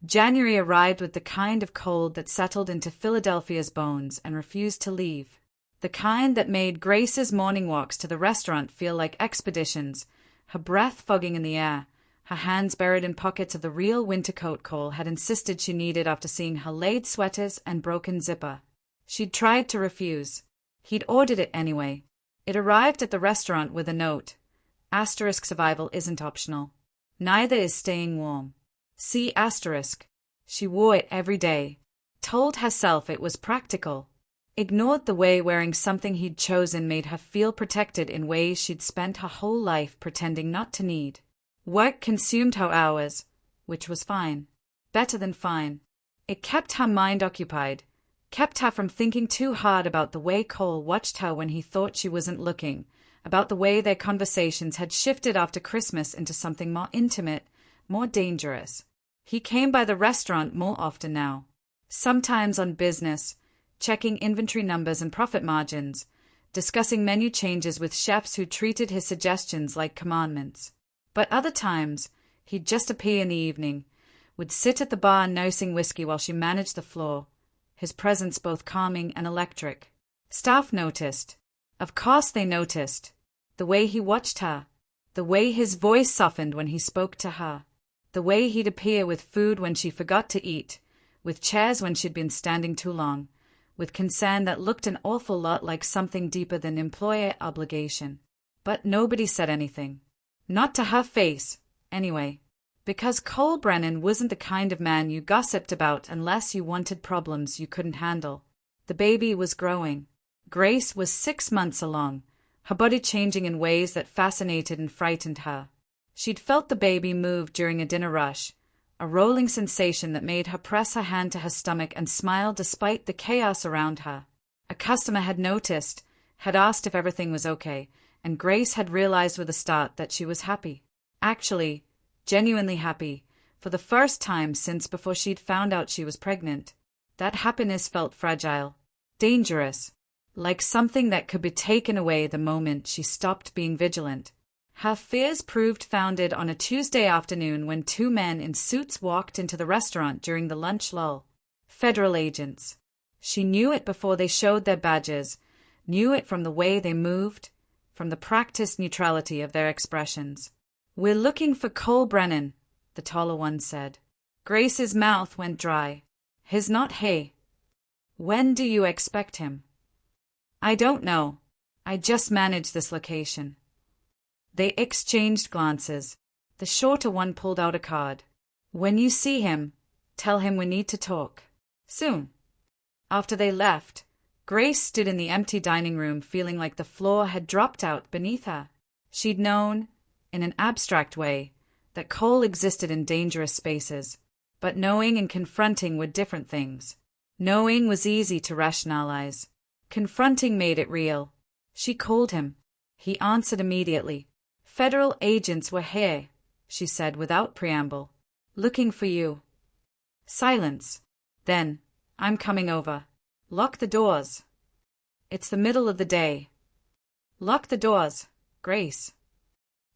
January arrived with the kind of cold that settled into Philadelphia's bones and refused to leave. The kind that made Grace's morning walks to the restaurant feel like expeditions, her breath fogging in the air, her hands buried in pockets of the real winter coat Cole had insisted she needed after seeing her laid sweaters and broken zipper. She'd tried to refuse. He'd ordered it anyway. It arrived at the restaurant with a note. Asterisk survival isn't optional. Neither is staying warm. See asterisk. She wore it every day. Told herself it was practical. Ignored the way wearing something he'd chosen made her feel protected in ways she'd spent her whole life pretending not to need. Work consumed her hours, which was fine. Better than fine. It kept her mind occupied, kept her from thinking too hard about the way Cole watched her when he thought she wasn't looking, about the way their conversations had shifted after Christmas into something more intimate, more dangerous. He came by the restaurant more often now. Sometimes on business, checking inventory numbers and profit margins, discussing menu changes with chefs who treated his suggestions like commandments. But other times, he'd just appear in the evening, would sit at the bar nursing whiskey while she managed the floor, his presence both calming and electric. Staff noticed. Of course they noticed. The way he watched her, the way his voice softened when he spoke to her, the way he'd appear with food when she forgot to eat, with chairs when she'd been standing too long, with concern that looked an awful lot like something deeper than employer obligation. But nobody said anything. Not to her face, anyway. Because Cole Brennan wasn't the kind of man you gossiped about unless you wanted problems you couldn't handle. The baby was growing. Grace was 6 months along, her body changing in ways that fascinated and frightened her. She'd felt the baby move during a dinner rush, a rolling sensation that made her press her hand to her stomach and smile despite the chaos around her. A customer had noticed, had asked if everything was okay, and Grace had realized with a start that she was happy. Actually, genuinely happy, for the first time since before she'd found out she was pregnant. That happiness felt fragile, dangerous, like something that could be taken away the moment she stopped being vigilant. Her fears proved founded on a Tuesday afternoon when 2 men in suits walked into the restaurant during the lunch lull. Federal agents. She knew it before they showed their badges, knew it from the way they moved, from the practiced neutrality of their expressions. "We're looking for Cole Brennan," the taller one said. Grace's mouth went dry. "His not hey. When do you expect him?" "I don't know. I just manage this location." They exchanged glances. The shorter one pulled out a card. "When you see him, tell him we need to talk. Soon." After they left, Grace stood in the empty dining room feeling like the floor had dropped out beneath her. She'd known, in an abstract way, that Cole existed in dangerous spaces, but knowing and confronting were different things. Knowing was easy to rationalize. Confronting made it real. She called him. He answered immediately. "Federal agents were here," she said without preamble. "Looking for you." Silence. Then, "I'm coming over. Lock the doors. It's the middle of the day." Lock the doors, Grace.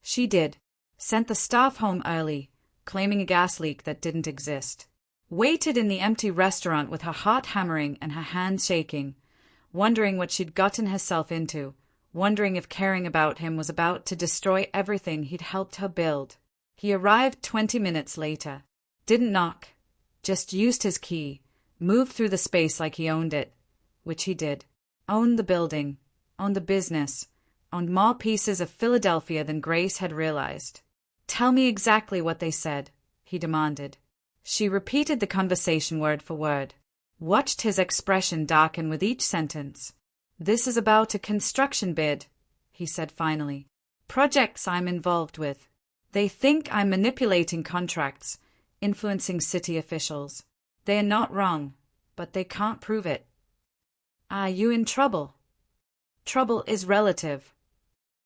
She did. Sent the staff home early, claiming a gas leak that didn't exist. Waited in the empty restaurant with her heart hammering and her hands shaking, wondering what she'd gotten herself into, wondering if caring about him was about to destroy everything he'd helped her build. He arrived 20 minutes later. Didn't knock. Just used his key, moved through the space like he owned it, which he did. Owned the building, owned the business, owned more pieces of Philadelphia than Grace had realized. Tell me exactly what they said, he demanded. She repeated the conversation word for word, watched his expression darken with each sentence. This is about a construction bid, he said finally. Projects I'm involved with. They think I'm manipulating contracts, influencing city officials. They are not wrong, but they can't prove it. Are you in trouble? Trouble is relative.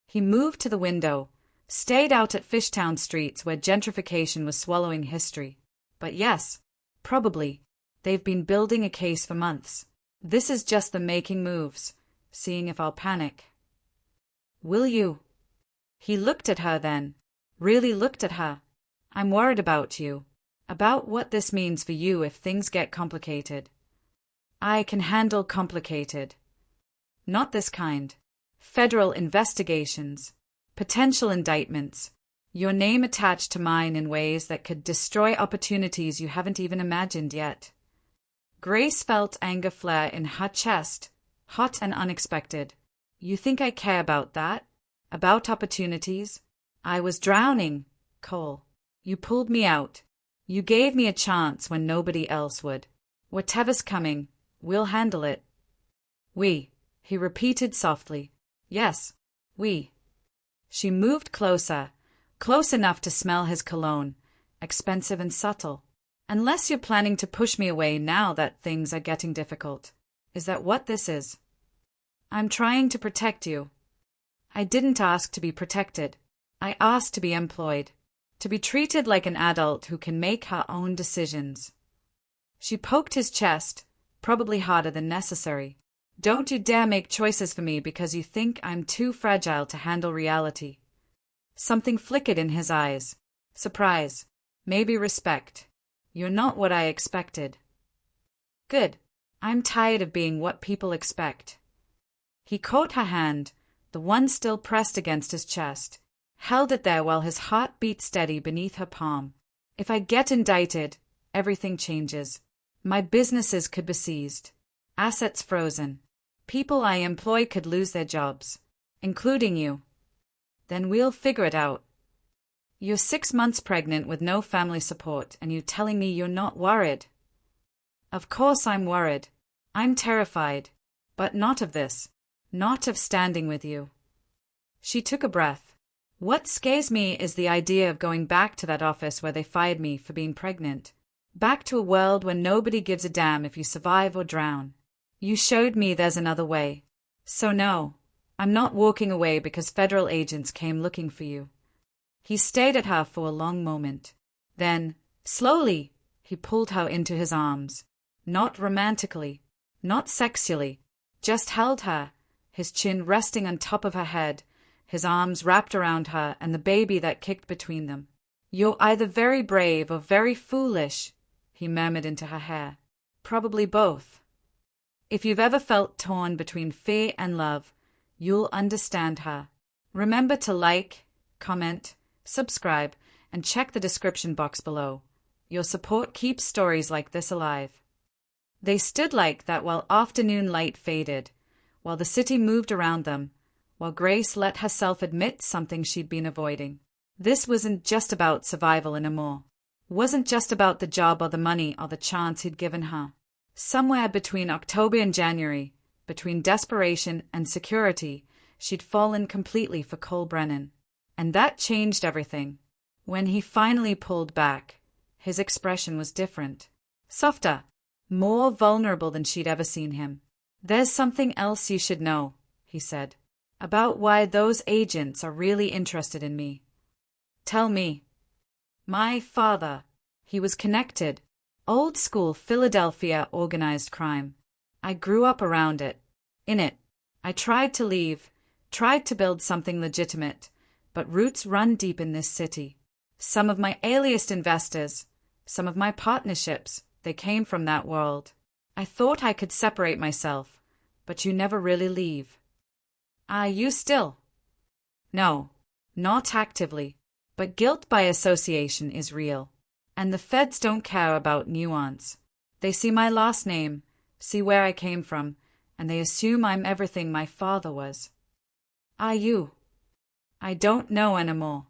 He moved to the window, stayed out at Fishtown streets where gentrification was swallowing history. But yes, probably. They've been building a case for months. This is just them making moves, seeing if I'll panic. Will you? He looked at her then, really looked at her. I'm worried about you, about what this means for you if things get complicated. I can handle complicated. Not this kind. Federal investigations, potential indictments, your name attached to mine in ways that could destroy opportunities you haven't even imagined yet. Grace felt anger flare in her chest, hot and unexpected. You think I care about that? About opportunities? I was drowning, Cole. You pulled me out. You gave me a chance when nobody else would. Whatever's coming, we'll handle it. We, he repeated softly. Yes, we. She moved closer, close enough to smell his cologne, expensive and subtle. Unless you're planning to push me away now that things are getting difficult. Is that what this is? I'm trying to protect you. I didn't ask to be protected. I asked to be employed, to be treated like an adult who can make her own decisions. She poked his chest, probably harder than necessary. Don't you dare make choices for me because you think I'm too fragile to handle reality. Something flickered in his eyes. Surprise. Maybe respect. You're not what I expected. Good. I'm tired of being what people expect. He caught her hand, the one still pressed against his chest, held it there while his heart beat steady beneath her palm. If I get indicted, everything changes. My businesses could be seized. Assets frozen. People I employ could lose their jobs, including you. Then we'll figure it out. You're 6 months pregnant with no family support, and you're telling me you're not worried. Of course I'm worried. I'm terrified. But not of this. Not of standing with you. She took a breath. What scares me is the idea of going back to that office where they fired me for being pregnant. Back to a world where nobody gives a damn if you survive or drown. You showed me there's another way. So no, I'm not walking away because federal agents came looking for you. He stayed at her for a long moment. Then, slowly, he pulled her into his arms. Not romantically, not sexually, just held her, his chin resting on top of her head, his arms wrapped around her and the baby that kicked between them. You're either very brave or very foolish, he murmured into her hair. Probably both. If you've ever felt torn between fear and love, you'll understand her. Remember to like, comment, subscribe, and check the description box below. Your support keeps stories like this alive. They stood like that while afternoon light faded, while the city moved around them, while Grace let herself admit something she'd been avoiding. This wasn't just about survival anymore. Wasn't just about the job or the money or the chance he'd given her. Somewhere between October and January, between desperation and security, she'd fallen completely for Cole Brennan. And that changed everything. When he finally pulled back, his expression was different. Softer, more vulnerable than she'd ever seen him. There's something else you should know, he said, about why those agents are really interested in me. Tell me. My father. He was connected. Old school Philadelphia organized crime. I grew up around it. In it. I tried to leave, Tried to build something legitimate, but roots run deep in this city. Some of my earliest investors, some of my partnerships, they came from that world. I thought I could separate myself, but you never really leave. You still? No, not actively, but guilt by association is real. And the feds don't care about nuance. They see my last name, see where I came from, and they assume I'm everything my father was. Are you? I don't know anymore.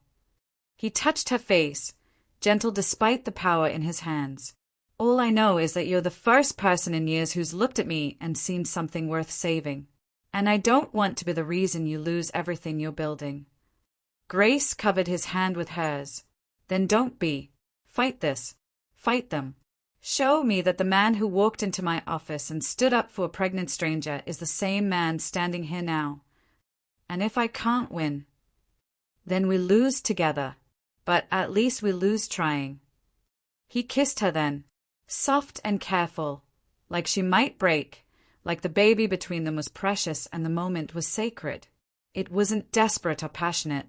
He touched her face, gentle despite the power in his hands. All I know is that you're the first person in years who's looked at me and seen something worth saving. And I don't want to be the reason you lose everything you're building. Grace covered his hand with hers. Then don't be. Fight this. Fight them. Show me that the man who walked into my office and stood up for a pregnant stranger is the same man standing here now. And if I can't win, then we lose together, but at least we lose trying. He kissed her then, soft and careful, like she might break, like the baby between them was precious and the moment was sacred. It wasn't desperate or passionate.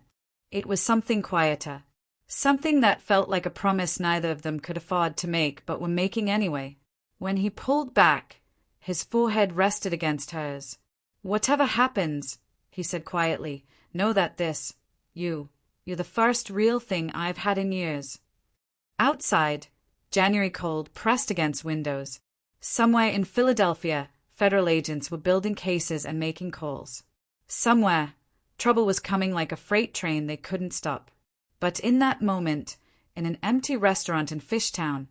It was something quieter, something that felt like a promise neither of them could afford to make but were making anyway. When he pulled back, his forehead rested against hers. Whatever happens, he said quietly, know that you're the first real thing I've had in years. Outside, January cold pressed against windows. Somewhere in Philadelphia, federal agents were building cases and making calls. Somewhere, trouble was coming like a freight train they couldn't stop. But in that moment, in an empty restaurant in Fishtown,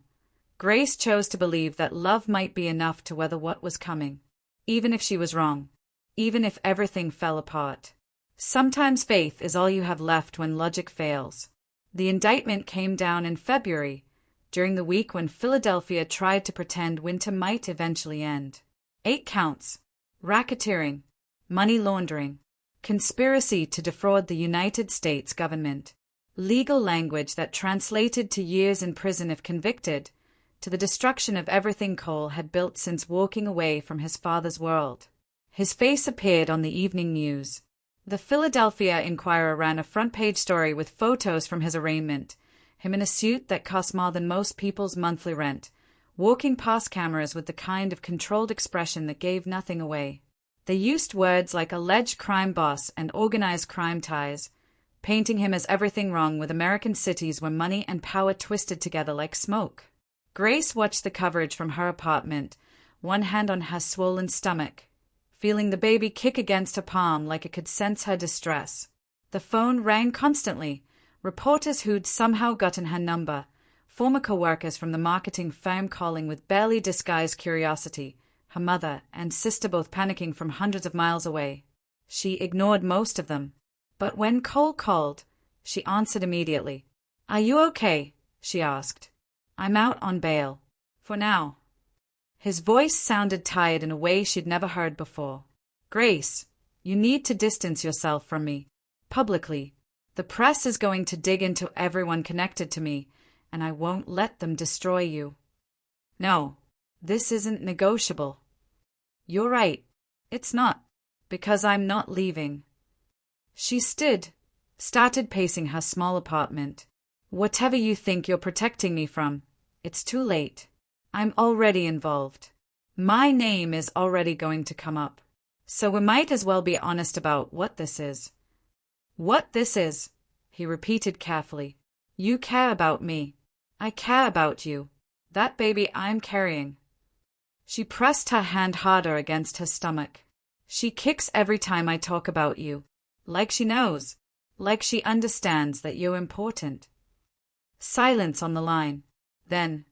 Grace chose to believe that love might be enough to weather what was coming, even if she was wrong, even if everything fell apart. Sometimes faith is all you have left when logic fails. The indictment came down in February, during the week when Philadelphia tried to pretend winter might eventually end. 8 counts: racketeering, money laundering, conspiracy to defraud the United States government, legal language that translated to years in prison if convicted, to the destruction of everything Cole had built since walking away from his father's world. His face appeared on the evening news. The Philadelphia Inquirer ran a front-page story with photos from his arraignment, him in a suit that cost more than most people's monthly rent, walking past cameras with the kind of controlled expression that gave nothing away. They used words like alleged crime boss and organized crime ties, painting him as everything wrong with American cities where money and power twisted together like smoke. Grace watched the coverage from her apartment, one hand on her swollen stomach, feeling the baby kick against her palm like it could sense her distress. The phone rang constantly, reporters who'd somehow gotten her number, former co-workers from the marketing firm calling with barely disguised curiosity, her mother and sister both panicking from hundreds of miles away. She ignored most of them. But when Cole called, she answered immediately. "Are you okay?" she asked. "I'm out on bail. For now." His voice sounded tired in a way she'd never heard before. "Grace, you need to distance yourself from me. Publicly. The press is going to dig into everyone connected to me, and I won't let them destroy you." "No, this isn't negotiable." "You're right. It's not. Because I'm not leaving." She started pacing her small apartment. "Whatever you think you're protecting me from, it's too late. I'm already involved. My name is already going to come up. So we might as well be honest about what this is." "What this is," he repeated carefully. "You care about me. I care about you. That baby I'm carrying." She pressed her hand harder against her stomach. "She kicks every time I talk about you. Like she knows. Like she understands that you're important." Silence on the line. Then,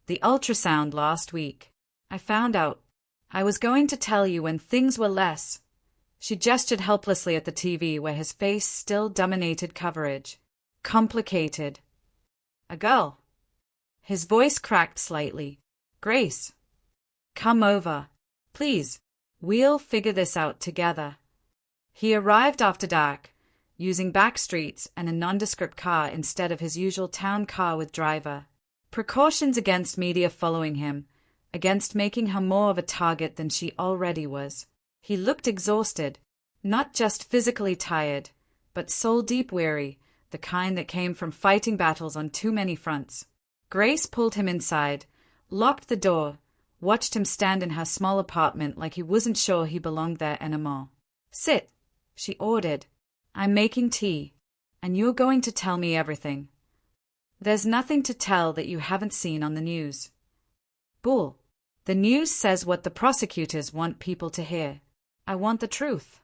"The ultrasound last week. I found out. I was going to tell you when things were less." She gestured helplessly at the TV where his face still dominated coverage. "Complicated." "A girl." His voice cracked slightly. "Grace. Come over. Please. We'll figure this out together." He arrived after dark, using back streets and a nondescript car instead of his usual town car with driver. Precautions against media following him, against making her more of a target than she already was. He looked exhausted, Not just physically tired, but soul-deep weary, the kind that came from fighting battles on too many fronts. Grace pulled him inside, locked the door, watched him stand in her small apartment like he wasn't sure he belonged there anymore. "Sit," she ordered. "I'm making tea, and you're going to tell me everything. There's nothing to tell that you haven't seen on the news." "Bull. The news says what the prosecutors want people to hear. I want the truth."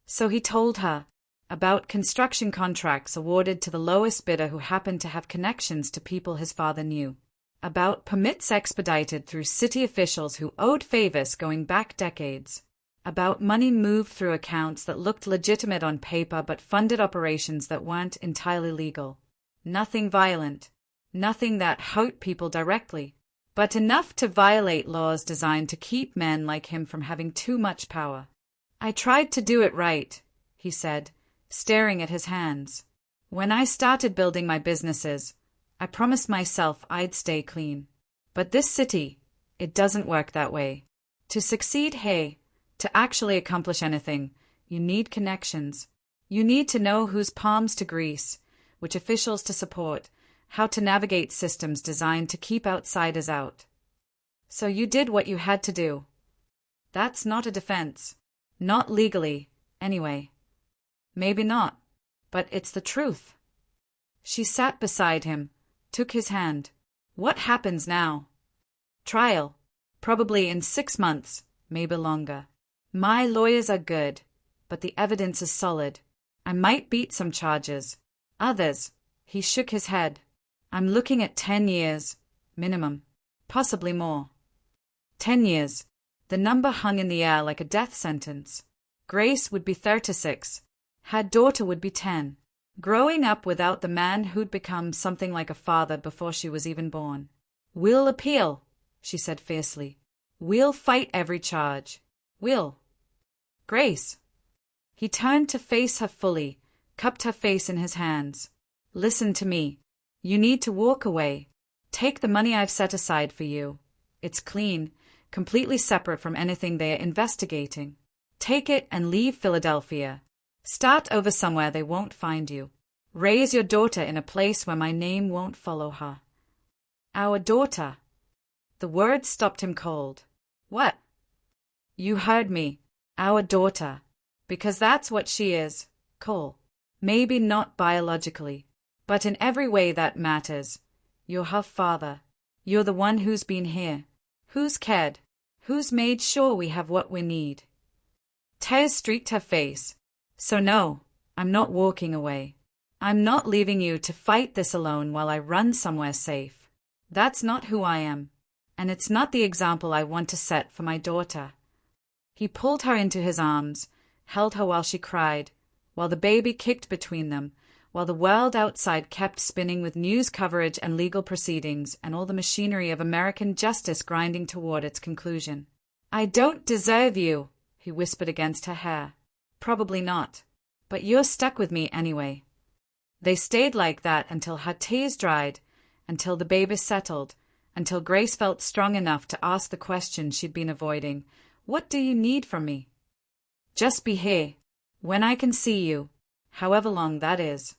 So he told her about construction contracts awarded to the lowest bidder who happened to have connections to people his father knew, about permits expedited through city officials who owed favors going back decades, about money moved through accounts that looked legitimate on paper but funded operations that weren't entirely legal. Nothing violent, nothing that hurt people directly, but enough to violate laws designed to keep men like him from having too much power. "I tried to do it right," he said, staring at his hands. "When I started building my businesses, I promised myself I'd stay clean. But this city, it doesn't work that way. To succeed here, to actually accomplish anything, you need connections. You need to know whose palms to grease, which officials to support, how to navigate systems designed to keep outsiders out. So you did what you had to do. That's not a defense. Not legally, anyway. Maybe not, but it's the truth." She sat beside him, took his hand. "What happens now?" "Trial. Probably in 6 months, maybe longer. My lawyers are good, but the evidence is solid. I might beat some charges. Others," he shook his head. "I'm looking at 10 years, minimum. Possibly more." 10 years. The number hung in the air like a death sentence. Grace would be 36. Her daughter would be 10. Growing up without the man who'd become something like a father before she was even born. "We'll appeal," she said fiercely. "We'll fight every charge. We'll." "Grace." He turned to face her fully, cupped her face in his hands. "Listen to me. You need to walk away. Take the money I've set aside for you. It's clean, completely separate from anything they are investigating. Take it and leave Philadelphia. Start over somewhere they won't find you. Raise your daughter in a place where my name won't follow her." "Our daughter." The words stopped him cold. "What?" "You heard me. Our daughter. Because that's what she is, Cole. Maybe not biologically, but in every way that matters. You're her father. You're the one who's been here, who's cared, who's made sure we have what we need." Tears streaked her face. "So no, I'm not walking away. I'm not leaving you to fight this alone while I run somewhere safe. That's not who I am, and it's not the example I want to set for my daughter." He pulled her into his arms, held her while she cried, while the baby kicked between them, while the world outside kept spinning with news coverage and legal proceedings and all the machinery of American justice grinding toward its conclusion. "I don't deserve you," he whispered against her hair. "Probably not. But you're stuck with me anyway." They stayed like that until her tears dried, until the baby settled, until Grace felt strong enough to ask the question she'd been avoiding. "What do you need from me?" "Just be here, when I can see you, however long that is."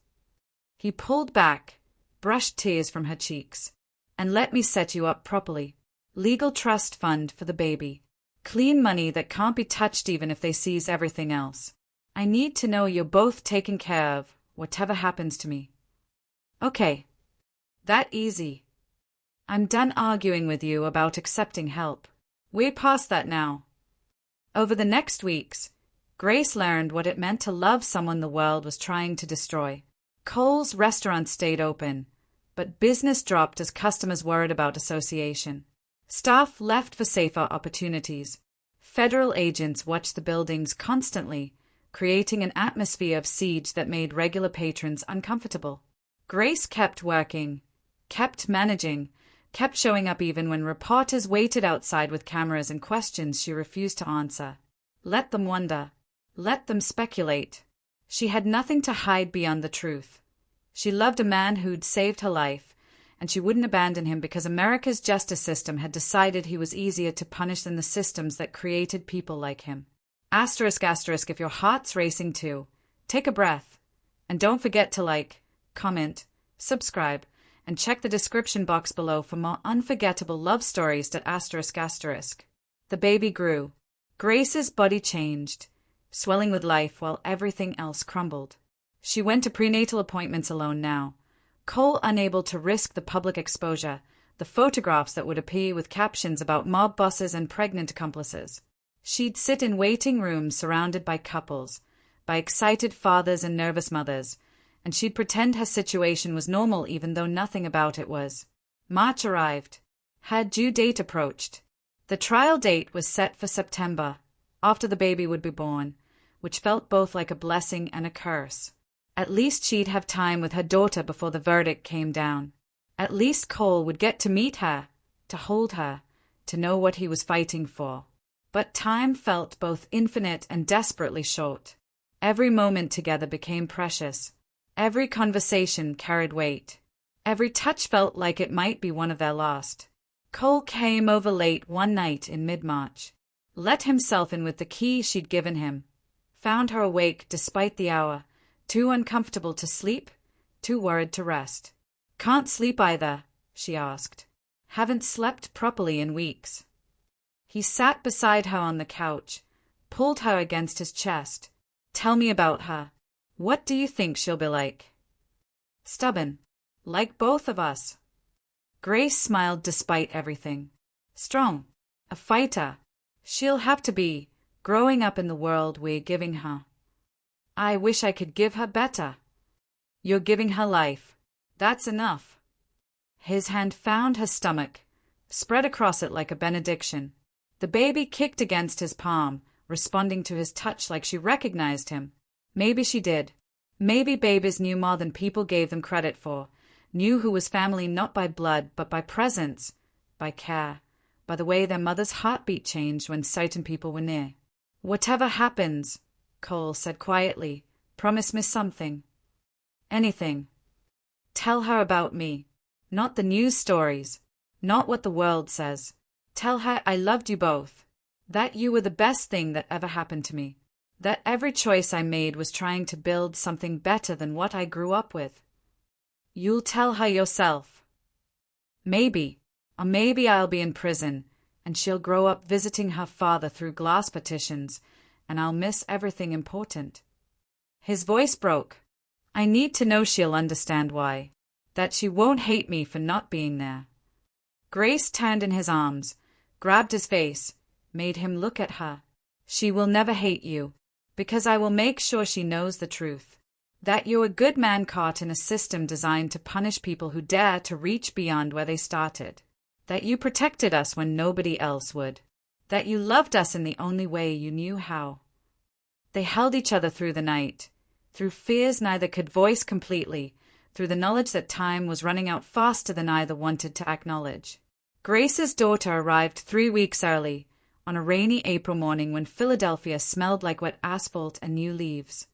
He pulled back, brushed tears from her cheeks. "And let me set you up properly. Legal trust fund for the baby. Clean money that can't be touched even if they seize everything else. I need to know you're both taken care of, whatever happens to me." "Okay. That easy. I'm done arguing with you about accepting help. We're past that now." Over the next weeks, Grace learned what it meant to love someone the world was trying to destroy. Cole's restaurant stayed open, but business dropped as customers worried about association. Staff left for safer opportunities. Federal agents watched the buildings constantly, creating an atmosphere of siege that made regular patrons uncomfortable. Grace kept working, kept managing, kept showing up even when reporters waited outside with cameras and questions she refused to answer. Let them wonder. Let them speculate. She had nothing to hide beyond the truth. She loved a man who'd saved her life, and she wouldn't abandon him because America's justice system had decided he was easier to punish than the systems that created people like him. Asterisk asterisk if your heart's racing too. Take a breath. And don't forget to like, comment, subscribe, and check the description box below for more unforgettable love stories. Asterisk asterisk. The baby grew. Grace's body changed, swelling with life while everything else crumbled. She went to prenatal appointments alone now, Cole unable to risk the public exposure, the photographs that would appear with captions about mob bosses and pregnant accomplices. She'd sit in waiting rooms surrounded by couples, by excited fathers and nervous mothers, and she'd pretend her situation was normal even though nothing about it was. March arrived. Her due date approached. The trial date was set for September, after the baby would be born, which felt both like a blessing and a curse. At least she'd have time with her daughter before the verdict came down. At least Cole would get to meet her, to hold her, to know what he was fighting for. But time felt both infinite and desperately short. Every moment together became precious. Every conversation carried weight. Every touch felt like it might be one of their last. Cole came over late one night in mid-March. Let himself in with the key she'd given him. Found her awake despite the hour, too uncomfortable to sleep, too worried to rest. "Can't sleep either," she asked. "Haven't slept properly in weeks." He sat beside her on the couch, pulled her against his chest. "Tell me about her. What do you think she'll be like?" "Stubborn. Like both of us." Grace smiled despite everything. "Strong. A fighter. She'll have to be, growing up in the world we're giving her." "I wish I could give her better." "You're giving her life. That's enough." His hand found her stomach, spread across it like a benediction. The baby kicked against his palm, responding to his touch like she recognized him. Maybe she did. Maybe babies knew more than people gave them credit for, knew who was family not by blood but by presence, by care, by the way their mother's heartbeat changed when certain people were near. "Whatever happens," Cole said quietly, "promise me something." "Anything. Tell her about me. Not the news stories. Not what the world says. Tell her I loved you both. That you were the best thing that ever happened to me. That every choice I made was trying to build something better than what I grew up with." "You'll tell her yourself." "Maybe. Or maybe I'll be in prison, and she'll grow up visiting her father through glass partitions, and I'll miss everything important." His voice broke. "I need to know she'll understand why. That she won't hate me for not being there." Grace turned in his arms, grabbed his face, made him look at her. "She will never hate you, because I will make sure she knows the truth. That you're a good man caught in a system designed to punish people who dare to reach beyond where they started. That you protected us when nobody else would. That you loved us in the only way you knew how." They held each other through the night, through fears neither could voice completely, through the knowledge that time was running out faster than either wanted to acknowledge. Grace's daughter arrived 3 weeks early, on a rainy April morning when Philadelphia smelled like wet asphalt and new leaves.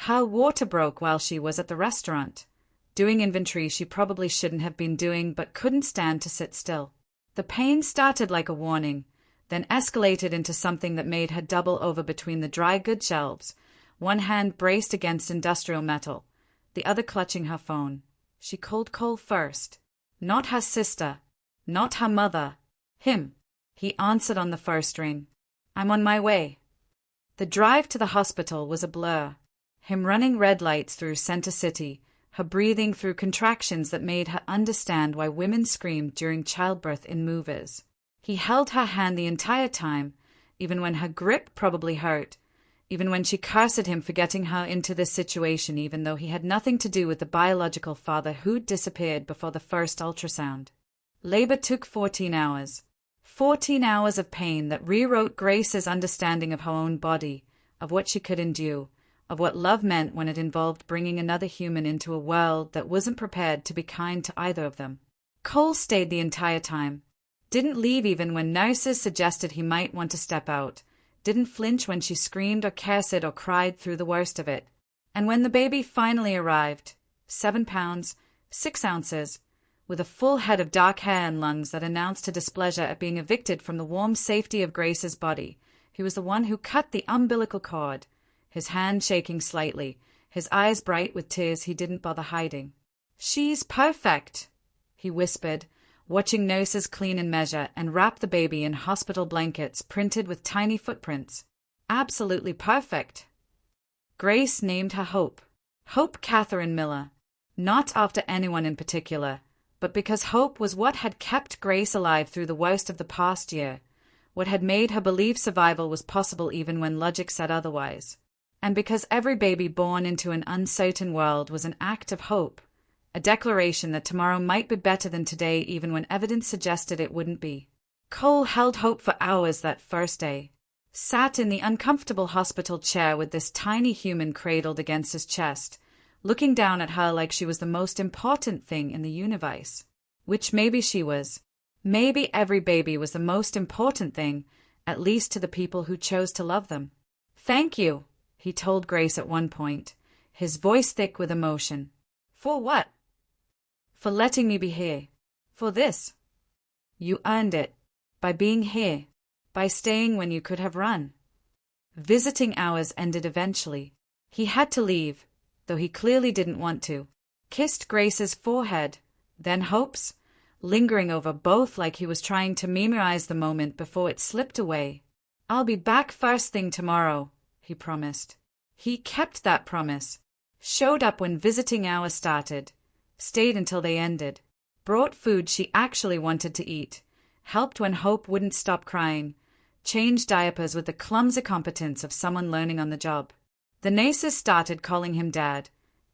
Her water broke while she was at the restaurant, doing inventory she probably shouldn't have been doing but couldn't stand to sit still. The pain started like a warning, then escalated into something that made her double over between the dry goods shelves, one hand braced against industrial metal, the other clutching her phone. She called Cole first. Not her sister, not her mother. Him. He answered on the first ring. "I'm on my way." The drive to the hospital was a blur. Him running red lights through Center City, her breathing through contractions that made her understand why women screamed during childbirth in movies. He held her hand the entire time, even when her grip probably hurt, even when she cursed him for getting her into this situation even though he had nothing to do with the biological father who'd disappeared before the first ultrasound. Labor took 14 hours. 14 hours of pain that rewrote Grace's understanding of her own body, of what she could endure, of what love meant when it involved bringing another human into a world that wasn't prepared to be kind to either of them. Cole stayed the entire time. Didn't leave even when nurses suggested he might want to step out. Didn't flinch when she screamed or cursed or cried through the worst of it. And when the baby finally arrived, 7 pounds, 6 ounces, with a full head of dark hair and lungs that announced her displeasure at being evicted from the warm safety of Grace's body, He was the one who cut the umbilical cord, his hand shaking slightly, his eyes bright with tears he didn't bother hiding. "She's perfect," he whispered, watching nurses clean and measure and wrap the baby in hospital blankets printed with tiny footprints. "Absolutely perfect." Grace named her Hope. Hope Catherine Miller. Not after anyone in particular, but because hope was what had kept Grace alive through the worst of the past year, what had made her believe survival was possible even when logic said otherwise. And because every baby born into an uncertain world was an act of hope, a declaration that tomorrow might be better than today even when evidence suggested it wouldn't be. Cole held hope for hours that first day. Sat in the uncomfortable hospital chair with this tiny human cradled against his chest, looking down at her like she was the most important thing in the universe. Which maybe she was. Maybe every baby was the most important thing, at least to the people who chose to love them. "Thank you," he told Grace at one point, his voice thick with emotion. "For what?" "For letting me be here. For this. You earned it. By being here. By staying when you could have run." Visiting hours ended eventually. He had to leave, though he clearly didn't want to. Kissed Grace's forehead, then Hope's, lingering over both like he was trying to memorize the moment before it slipped away. "I'll be back first thing tomorrow," he promised. He kept that promise. Showed up when visiting hours started. Stayed until they ended. Brought food she actually wanted to eat. Helped when Hope wouldn't stop crying. Changed diapers with the clumsy competence of someone learning on the job. The nurses started calling him Dad,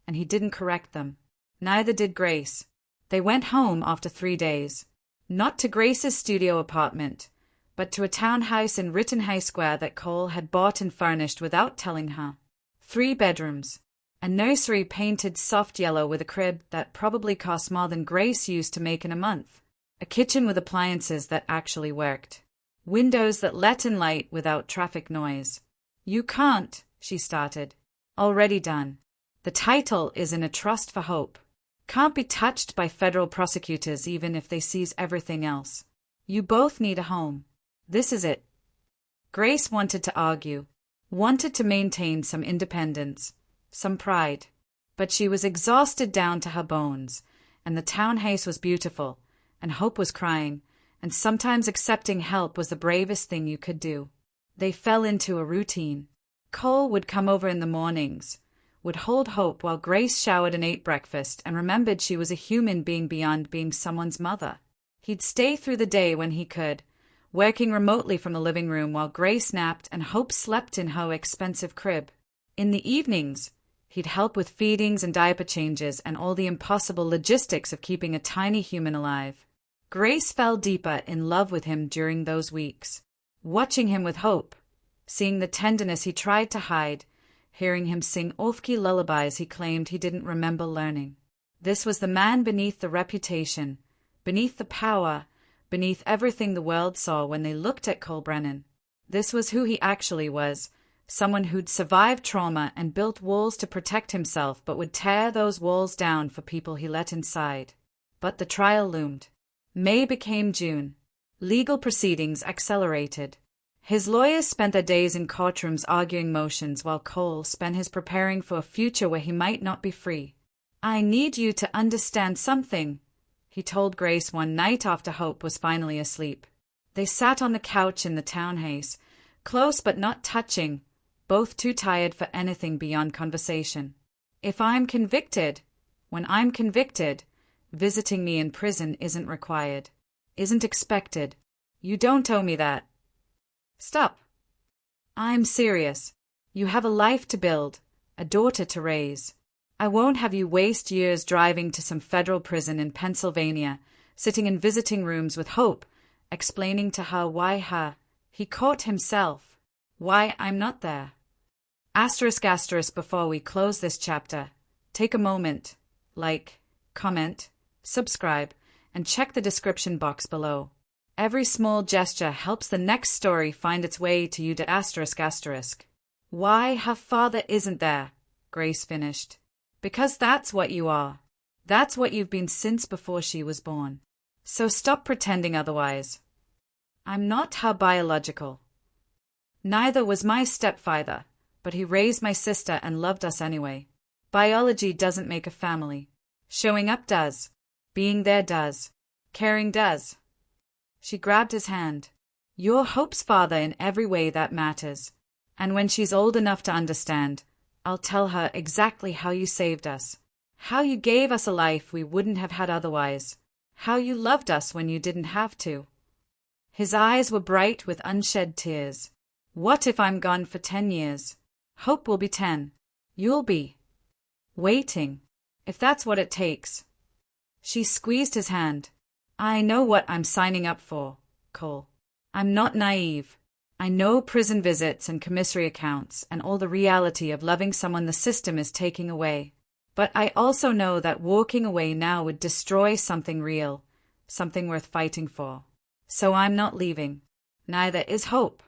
and he didn't correct them. Neither did Grace. They went home after 3 days. Not to Grace's studio apartment, but to a townhouse in Rittenhouse Square that Cole had bought and furnished without telling her. 3 bedrooms. A nursery painted soft yellow with a crib that probably cost more than Grace used to make in a month. A kitchen with appliances that actually worked. Windows that let in light without traffic noise. "You can't," she started. "Already done. The title is in a trust for hope. Can't be touched by federal prosecutors even if they seize everything else. You both need a home. This is it." Grace wanted to argue. Wanted to maintain some independence. Some pride. But she was exhausted down to her bones, and the townhouse was beautiful, and Hope was crying, and sometimes accepting help was the bravest thing you could do. They fell into a routine. Cole would come over in the mornings, would hold Hope while Grace showered and ate breakfast and remembered she was a human being beyond being someone's mother. He'd stay through the day when he could, working remotely from the living room while Grace napped and Hope slept in her expensive crib. In the evenings, he'd help with feedings and diaper changes and all the impossible logistics of keeping a tiny human alive. Grace fell deeper in love with him during those weeks. Watching him with Hope, seeing the tenderness he tried to hide, hearing him sing off-key lullabies he claimed he didn't remember learning. This was the man beneath the reputation, beneath the power, beneath everything the world saw when they looked at Cole Brennan. This was who he actually was, someone who'd survived trauma and built walls to protect himself but would tear those walls down for people he let inside. But the trial loomed. May became June. Legal proceedings accelerated. His lawyers spent their days in courtrooms arguing motions while Cole spent his preparing for a future where he might not be free. "I need you to understand something," he told Grace one night after Hope was finally asleep. They sat on the couch in the townhouse, close but not touching, both too tired for anything beyond conversation. "If I'm convicted, when I'm convicted, visiting me in prison isn't required, isn't expected. You don't owe me that." "Stop." "I'm serious. You have a life to build, a daughter to raise. I won't have you waste years driving to some federal prison in Pennsylvania, sitting in visiting rooms with Hope, explaining to her why he caught himself, why I'm not there." *** before we close this chapter, take a moment, like, comment, subscribe, and check the description box below. Every small gesture helps the next story find its way to you. "Why her father isn't there," Grace finished. "Because that's what you are. That's what you've been since before she was born. So stop pretending otherwise. I'm not her biological." Neither was my stepfather, but he raised my sister and loved us anyway. Biology doesn't make a family. Showing up does. Being there does. Caring does. She grabbed his hand. You're Hope's father in every way that matters. And when she's old enough to understand, I'll tell her exactly how you saved us. How you gave us a life we wouldn't have had otherwise. How you loved us when you didn't have to. His eyes were bright with unshed tears. What if I'm gone for 10 years? Hope will be 10. You'll be waiting, if that's what it takes. She squeezed his hand. I know what I'm signing up for, Cole. I'm not naive. I know prison visits and commissary accounts and all the reality of loving someone the system is taking away. But I also know that walking away now would destroy something real, something worth fighting for. So I'm not leaving. Neither is Hope.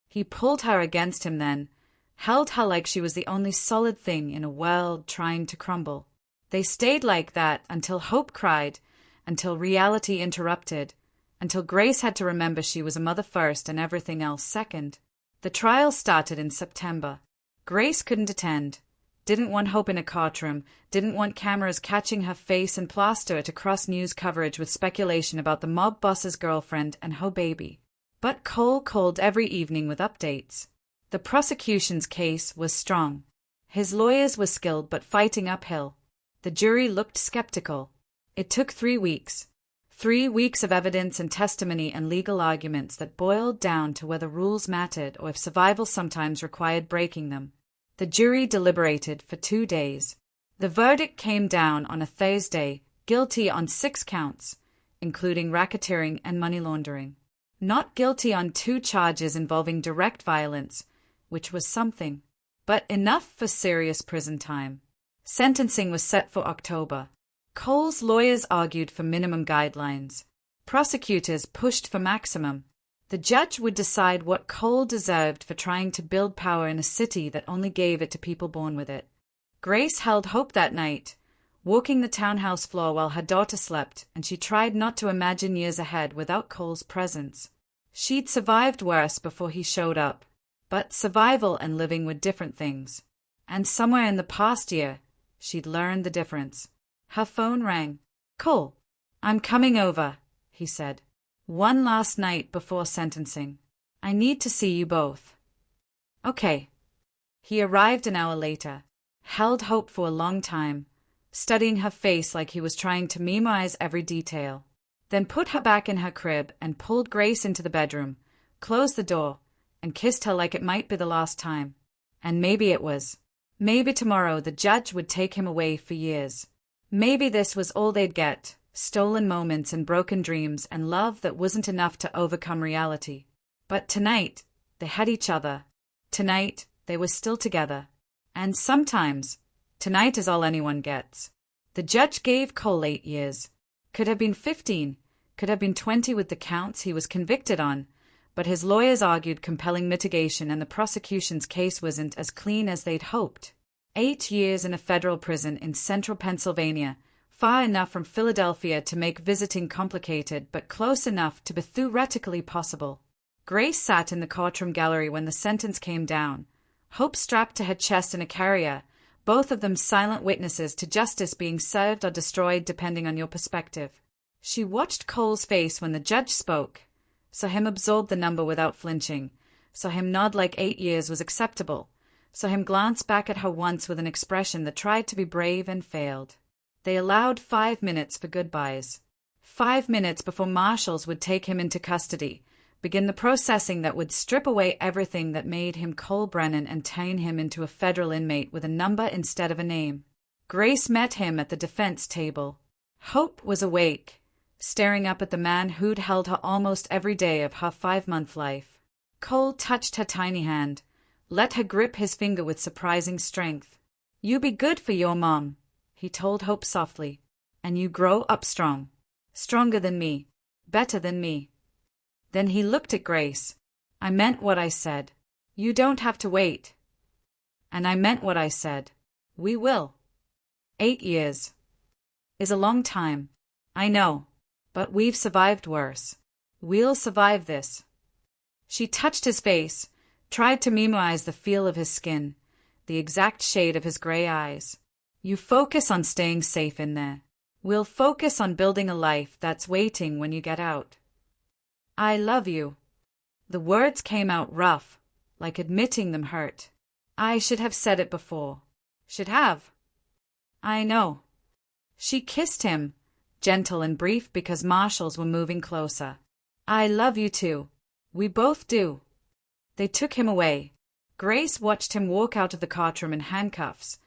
He pulled her against him then, held her like she was the only solid thing in a world trying to crumble. They stayed like that until Hope cried, until reality interrupted, until Grace had to remember she was a mother first and everything else second. The trial started in September. Grace couldn't attend, didn't want Hope in a courtroom, didn't want cameras catching her face and plaster it across news coverage with speculation about the mob boss's girlfriend and her baby. But Cole called every evening with updates. The prosecution's case was strong. His lawyers were skilled but fighting uphill. The jury looked skeptical. It took 3 weeks. 3 weeks of evidence and testimony and legal arguments that boiled down to whether rules mattered or if survival sometimes required breaking them. The jury deliberated for 2 days. The verdict came down on a Thursday, guilty on 6 counts, including racketeering and money laundering. Not guilty on 2 charges involving direct violence, which was something, but enough for serious prison time. Sentencing was set for October. Cole's lawyers argued for minimum guidelines. Prosecutors pushed for maximum. The judge would decide what Cole deserved for trying to build power in a city that only gave it to people born with it. Grace held Hope that night, walking the townhouse floor while her daughter slept, and she tried not to imagine years ahead without Cole's presence. She'd survived worse before he showed up, but survival and living were different things. And somewhere in the past year, she'd learned the difference. Her phone rang. Cole, I'm coming over, he said. One last night before sentencing. I need to see you both. Okay. He arrived an hour later, held Hope for a long time, studying her face like he was trying to memorize every detail, then put her back in her crib and pulled Grace into the bedroom, closed the door, and kissed her like it might be the last time. And maybe it was. Maybe tomorrow the judge would take him away for years. Maybe this was all they'd get, stolen moments and broken dreams and love that wasn't enough to overcome reality. But tonight, they had each other. Tonight, they were still together. And sometimes, tonight is all anyone gets. The judge gave Cole 8 years. Could have been 15, could have been 20 with the counts he was convicted on, but his lawyers argued compelling mitigation and the prosecution's case wasn't as clean as they'd hoped. 8 years in a federal prison in central Pennsylvania, far enough from Philadelphia to make visiting complicated but close enough to be theoretically possible. Grace sat in the courtroom gallery when the sentence came down, Hope strapped to her chest in a carrier, both of them silent witnesses to justice being served or destroyed depending on your perspective. She watched Cole's face when the judge spoke, saw him absorb the number without flinching, saw him nod like 8 years was acceptable, saw him glance back at her once with an expression that tried to be brave and failed. They allowed 5 minutes for goodbyes. 5 minutes before marshals would take him into custody, begin the processing that would strip away everything that made him Cole Brennan and turn him into a federal inmate with a number instead of a name. Grace met him at the defense table. Hope was awake, staring up at the man who'd held her almost every day of her 5-month life. Cole touched her tiny hand, let her grip his finger with surprising strength. You be good for your mom, he told Hope softly, and you grow up strong. Stronger than me. Better than me. Then he looked at Grace. I meant what I said. You don't have to wait. And I meant what I said. We will. 8 years is a long time. I know. But we've survived worse. We'll survive this. She touched his face, Tried to memorize the feel of his skin, the exact shade of his gray eyes. You focus on staying safe in there. We'll focus on building a life that's waiting when you get out. I love you. The words came out rough, like admitting them hurt. I should have said it before. Should have. I know. She kissed him, gentle and brief because marshals were moving closer. I love you too. We both do. They took him away. Grace watched him walk out of the courtroom in handcuffs,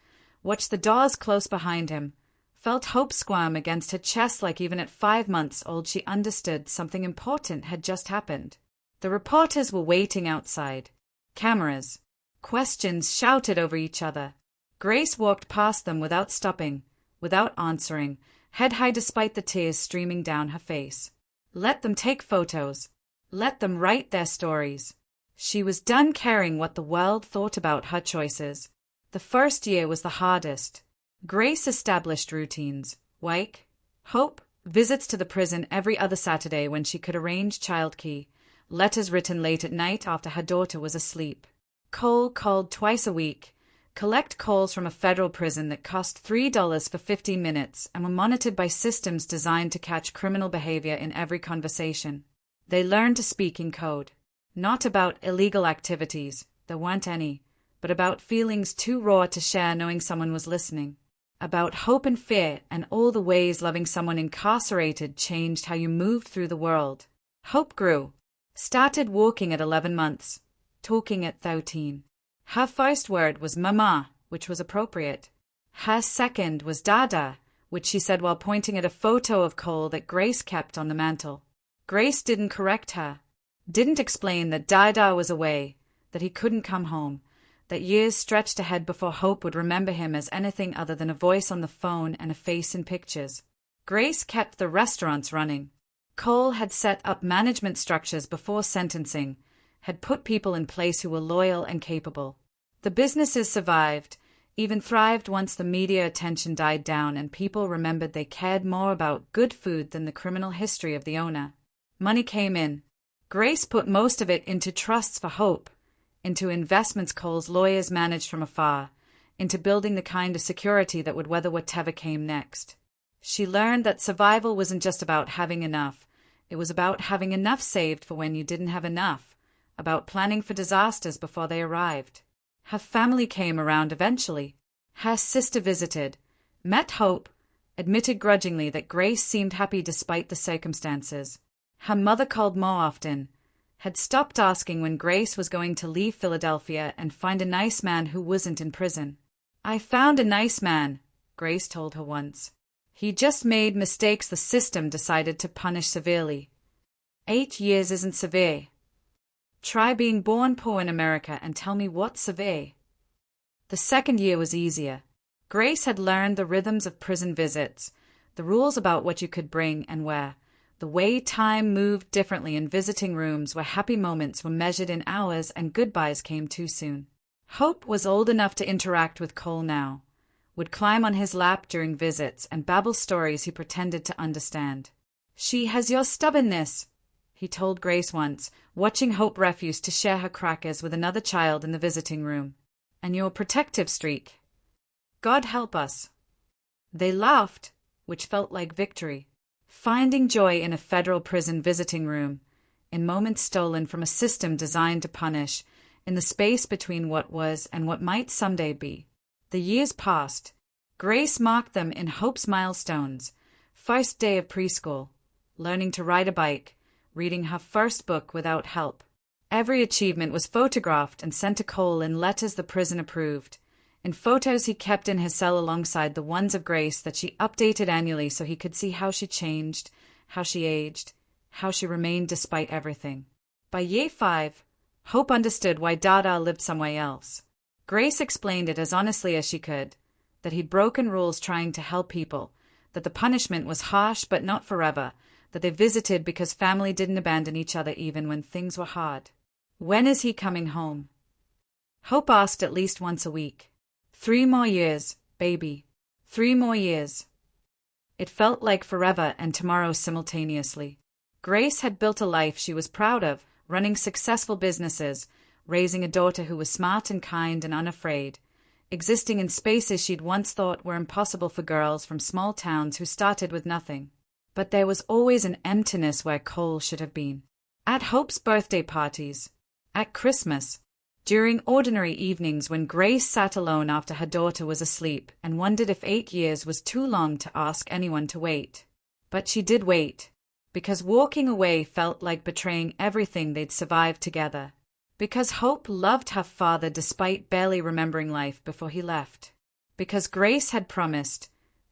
watched the doors close behind him, felt hope squirm against her chest like even at 5 months old she understood something important had just happened. The reporters were waiting outside. Cameras. Questions shouted over each other. Grace walked past them without stopping, without answering, head high despite the tears streaming down her face. Let them take photos. Let them write their stories. She was done caring what the world thought about her choices. The first year was the hardest. Grace established routines. Wake, Hope, visits to the prison every other Saturday when she could arrange childcare, letters written late at night after her daughter was asleep. Cole called twice a week, collect calls from a federal prison that cost $3 for 15 minutes and were monitored by systems designed to catch criminal behavior in every conversation. They learned to speak in code. Not about illegal activities, there weren't any, but about feelings too raw to share knowing someone was listening. About hope and fear and all the ways loving someone incarcerated changed how you moved through the world. Hope grew. Started walking at 11 months. Talking at 13. Her first word was mama, which was appropriate. Her second was dada, which she said while pointing at a photo of Cole that Grace kept on the mantel. Grace didn't correct her. Didn't explain that dada was away, that he couldn't come home, that years stretched ahead before Hope would remember him as anything other than a voice on the phone and a face in pictures. Grace kept the restaurants running. Cole had set up management structures before sentencing, had put people in place who were loyal and capable. The businesses survived, even thrived once the media attention died down and people remembered they cared more about good food than the criminal history of the owner. Money came in. Grace put most of it into trusts for Hope, into investments Cole's lawyers managed from afar, into building the kind of security that would weather whatever came next. She learned that survival wasn't just about having enough, it was about having enough saved for when you didn't have enough, about planning for disasters before they arrived. Her family came around eventually. Her sister visited, met Hope, admitted grudgingly that Grace seemed happy despite the circumstances. Her mother called more often, had stopped asking when Grace was going to leave Philadelphia and find a nice man who wasn't in prison. I found a nice man, Grace told her once. He just made mistakes the system decided to punish severely. 8 years isn't severe. Try being born poor in America and tell me what's severe. The second year was easier. Grace had learned the rhythms of prison visits, the rules about what you could bring and where, the way time moved differently in visiting rooms where happy moments were measured in hours and goodbyes came too soon. Hope was old enough to interact with Cole now, would climb on his lap during visits and babble stories he pretended to understand. She has your stubbornness, he told Grace once, watching Hope refuse to share her crackers with another child in the visiting room. And your protective streak. God help us. They laughed, which felt like victory. Finding joy in a federal prison visiting room, in moments stolen from a system designed to punish, in the space between what was and what might someday be. The years passed. Grace marked them in Hope's milestones. First day of preschool, learning to ride a bike, reading her first book without help. Every achievement was photographed and sent to Cole in letters the prison approved, in photos he kept in his cell alongside the ones of Grace that she updated annually so he could see how she changed, how she aged, how she remained despite everything. By year 5, Hope understood why Dada lived somewhere else. Grace explained it as honestly as she could, that he'd broken rules trying to help people, that the punishment was harsh but not forever, that they visited because family didn't abandon each other even when things were hard. When is he coming home? Hope asked at least once a week. 3 more years, baby. 3 more years. It felt like forever and tomorrow simultaneously. Grace had built a life she was proud of, running successful businesses, raising a daughter who was smart and kind and unafraid, existing in spaces she'd once thought were impossible for girls from small towns who started with nothing. But there was always an emptiness where Cole should have been. At Hope's birthday parties, at Christmas, during ordinary evenings when Grace sat alone after her daughter was asleep and wondered if 8 years was too long to ask anyone to wait. But she did wait, because walking away felt like betraying everything they'd survived together. Because Hope loved her father despite barely remembering life before he left. Because Grace had promised,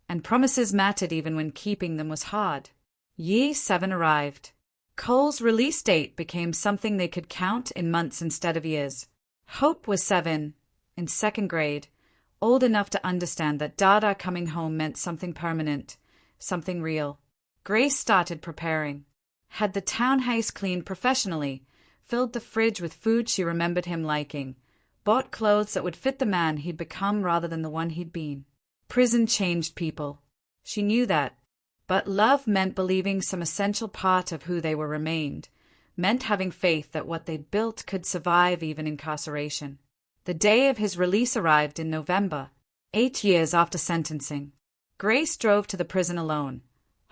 and promises mattered even when keeping them was hard. Year 7 arrived. Cole's release date became something they could count in months instead of years. Hope was 7, in 2nd grade, old enough to understand that Dada coming home meant something permanent, something real. Grace started preparing. Had the townhouse cleaned professionally, filled the fridge with food she remembered him liking, bought clothes that would fit the man he'd become rather than the one he'd been. Prison changed people. She knew that. But love meant believing some essential part of who they were remained, meant having faith that what they'd built could survive even incarceration. The day of his release arrived in November, 8 years after sentencing. Grace drove to the prison alone.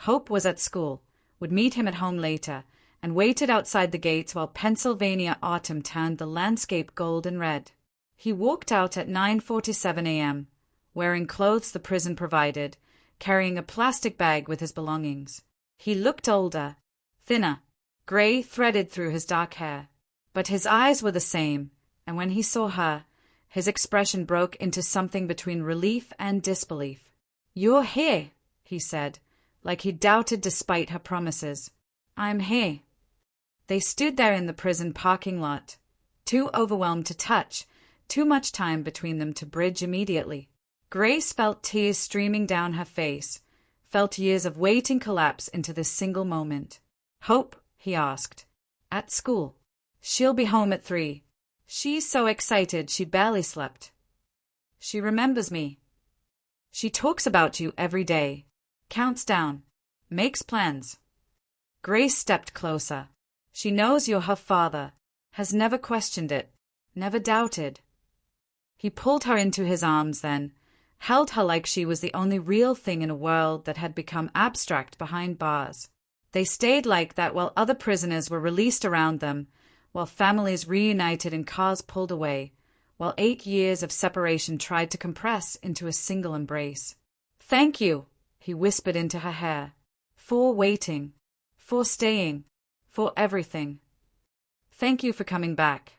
Hope was at school, would meet him at home later, and waited outside the gates while Pennsylvania autumn turned the landscape gold and red. He walked out at 9:47 a.m., wearing clothes the prison provided, carrying a plastic bag with his belongings. He looked older, thinner, gray threaded through his dark hair. But his eyes were the same, and when he saw her, his expression broke into something between relief and disbelief. "You're here," he said, like he doubted despite her promises. "I'm here." They stood there in the prison parking lot, too overwhelmed to touch, too much time between them to bridge immediately. Grace felt tears streaming down her face, felt years of waiting collapse into this single moment. "Hope?" he asked. "At school. She'll be home at 3. She's so excited she barely slept. She remembers me. She talks about you every day, counts down, makes plans." Grace stepped closer. "She knows you're her father, has never questioned it, never doubted." He pulled her into his arms then, held her like she was the only real thing in a world that had become abstract behind bars. They stayed like that while other prisoners were released around them, while families reunited and cars pulled away, while 8 years of separation tried to compress into a single embrace. "Thank you," he whispered into her hair, "for waiting, for staying, for everything. Thank you for coming back."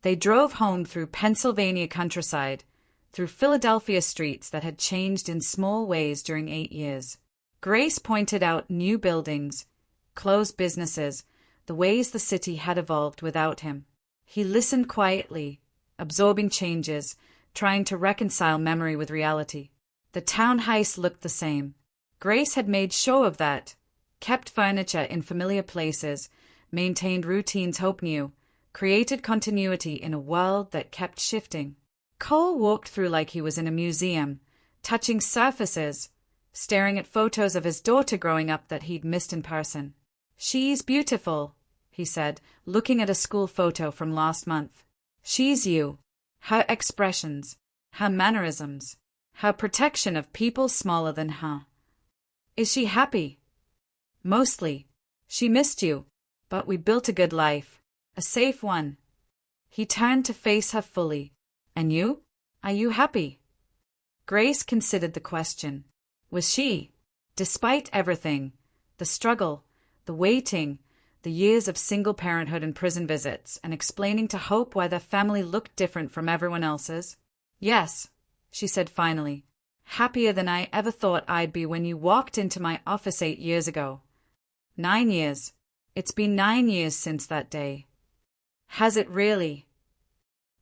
They drove home through Pennsylvania countryside, through Philadelphia streets that had changed in small ways during 8 years. Grace pointed out new buildings, closed businesses, the ways the city had evolved without him. He listened quietly, absorbing changes, trying to reconcile memory with reality. The townhouse looked the same. Grace had made sure of that, kept furniture in familiar places, maintained routines Hope knew, created continuity in a world that kept shifting. Cole walked through like he was in a museum, touching surfaces, staring at photos of his daughter growing up that he'd missed in person. "She's beautiful," he said, looking at a school photo from last month. "She's you. Her expressions, her mannerisms, her protection of people smaller than her. Is she happy?" "Mostly. She missed you, but we built a good life, a safe one." He turned to face her fully. "And you? Are you happy?" Grace considered the question. Was she? Despite everything, the struggle, the waiting, the years of single parenthood and prison visits, and explaining to Hope why their family looked different from everyone else's. "Yes," she said finally. "Happier than I ever thought I'd be when you walked into my office 8 years ago. 9 years. It's been 9 years since that day." "Has it really?"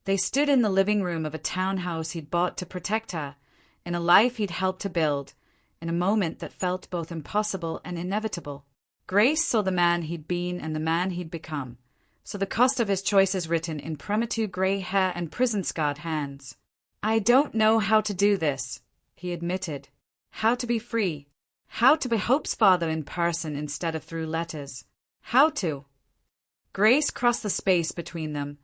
They stood in the living room of a townhouse he'd bought to protect her, in a life he'd helped to build, in a moment that felt both impossible and inevitable. Grace saw the man he'd been and the man he'd become, saw the cost of his choices written in premature gray hair and prison-scarred hands. "I don't know how to do this," he admitted. "How to be free. How to be Hope's father in person instead of through letters. How to—" Grace crossed the space between them,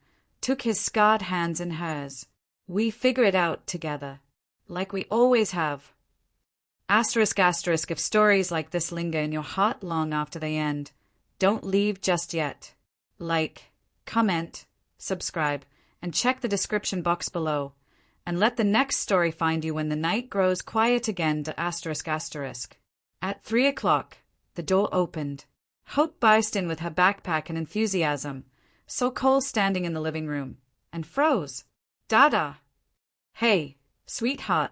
took his scarred hands in hers. We figure it out together. Like we always have. Asterisk asterisk, if stories like this linger in your heart long after they end, don't leave just yet. Like, comment, subscribe, and check the description box below. And let the next story find you when the night grows quiet again. Asterisk asterisk. At 3 o'clock, the door opened. Hope burst in with her backpack and enthusiasm, so Cole standing in the living room, and froze. Dada! Hey, sweetheart.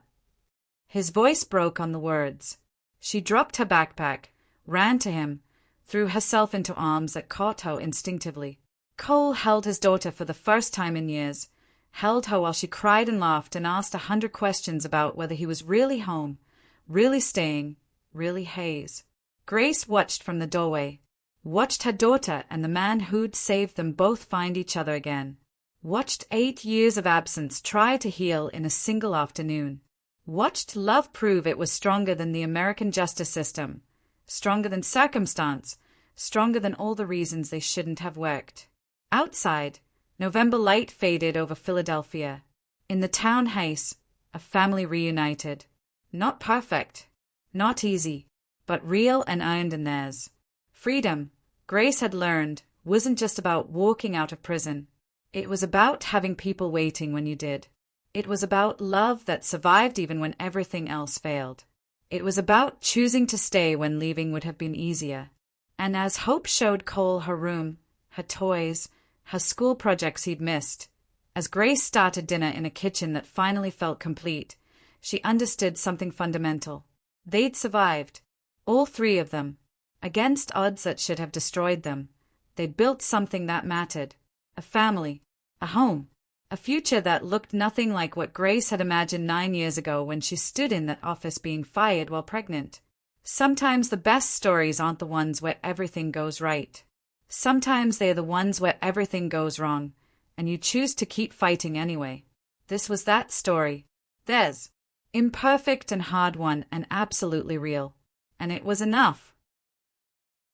His voice broke on the words. She dropped her backpack, ran to him, threw herself into arms that caught her instinctively. Cole held his daughter for the first time in years, held her while she cried and laughed and asked 100 questions about whether he was really home, really staying, really Hayes. Grace watched from the doorway, watched her daughter and the man who'd saved them both find each other again, watched 8 years of absence try to heal in a single afternoon, watched love prove it was stronger than the American justice system, stronger than circumstance, stronger than all the reasons they shouldn't have worked. Outside, November light faded over Philadelphia. In the town house, a family reunited. Not perfect, not easy, but real and earned in theirs. Freedom, Grace had learned, wasn't just about walking out of prison. It was about having people waiting when you did. It was about love that survived even when everything else failed. It was about choosing to stay when leaving would have been easier. And as Hope showed Cole her room, her toys, her school projects he'd missed, as Grace started dinner in a kitchen that finally felt complete, she understood something fundamental. They'd survived, all 3 of them. Against odds that should have destroyed them, they'd built something that mattered. A family, a home, a future that looked nothing like what Grace had imagined 9 years ago when she stood in that office being fired while pregnant. Sometimes the best stories aren't the ones where everything goes right. Sometimes they're the ones where everything goes wrong, and you choose to keep fighting anyway. This was that story. Theirs. Imperfect and hard one and absolutely real. And it was enough.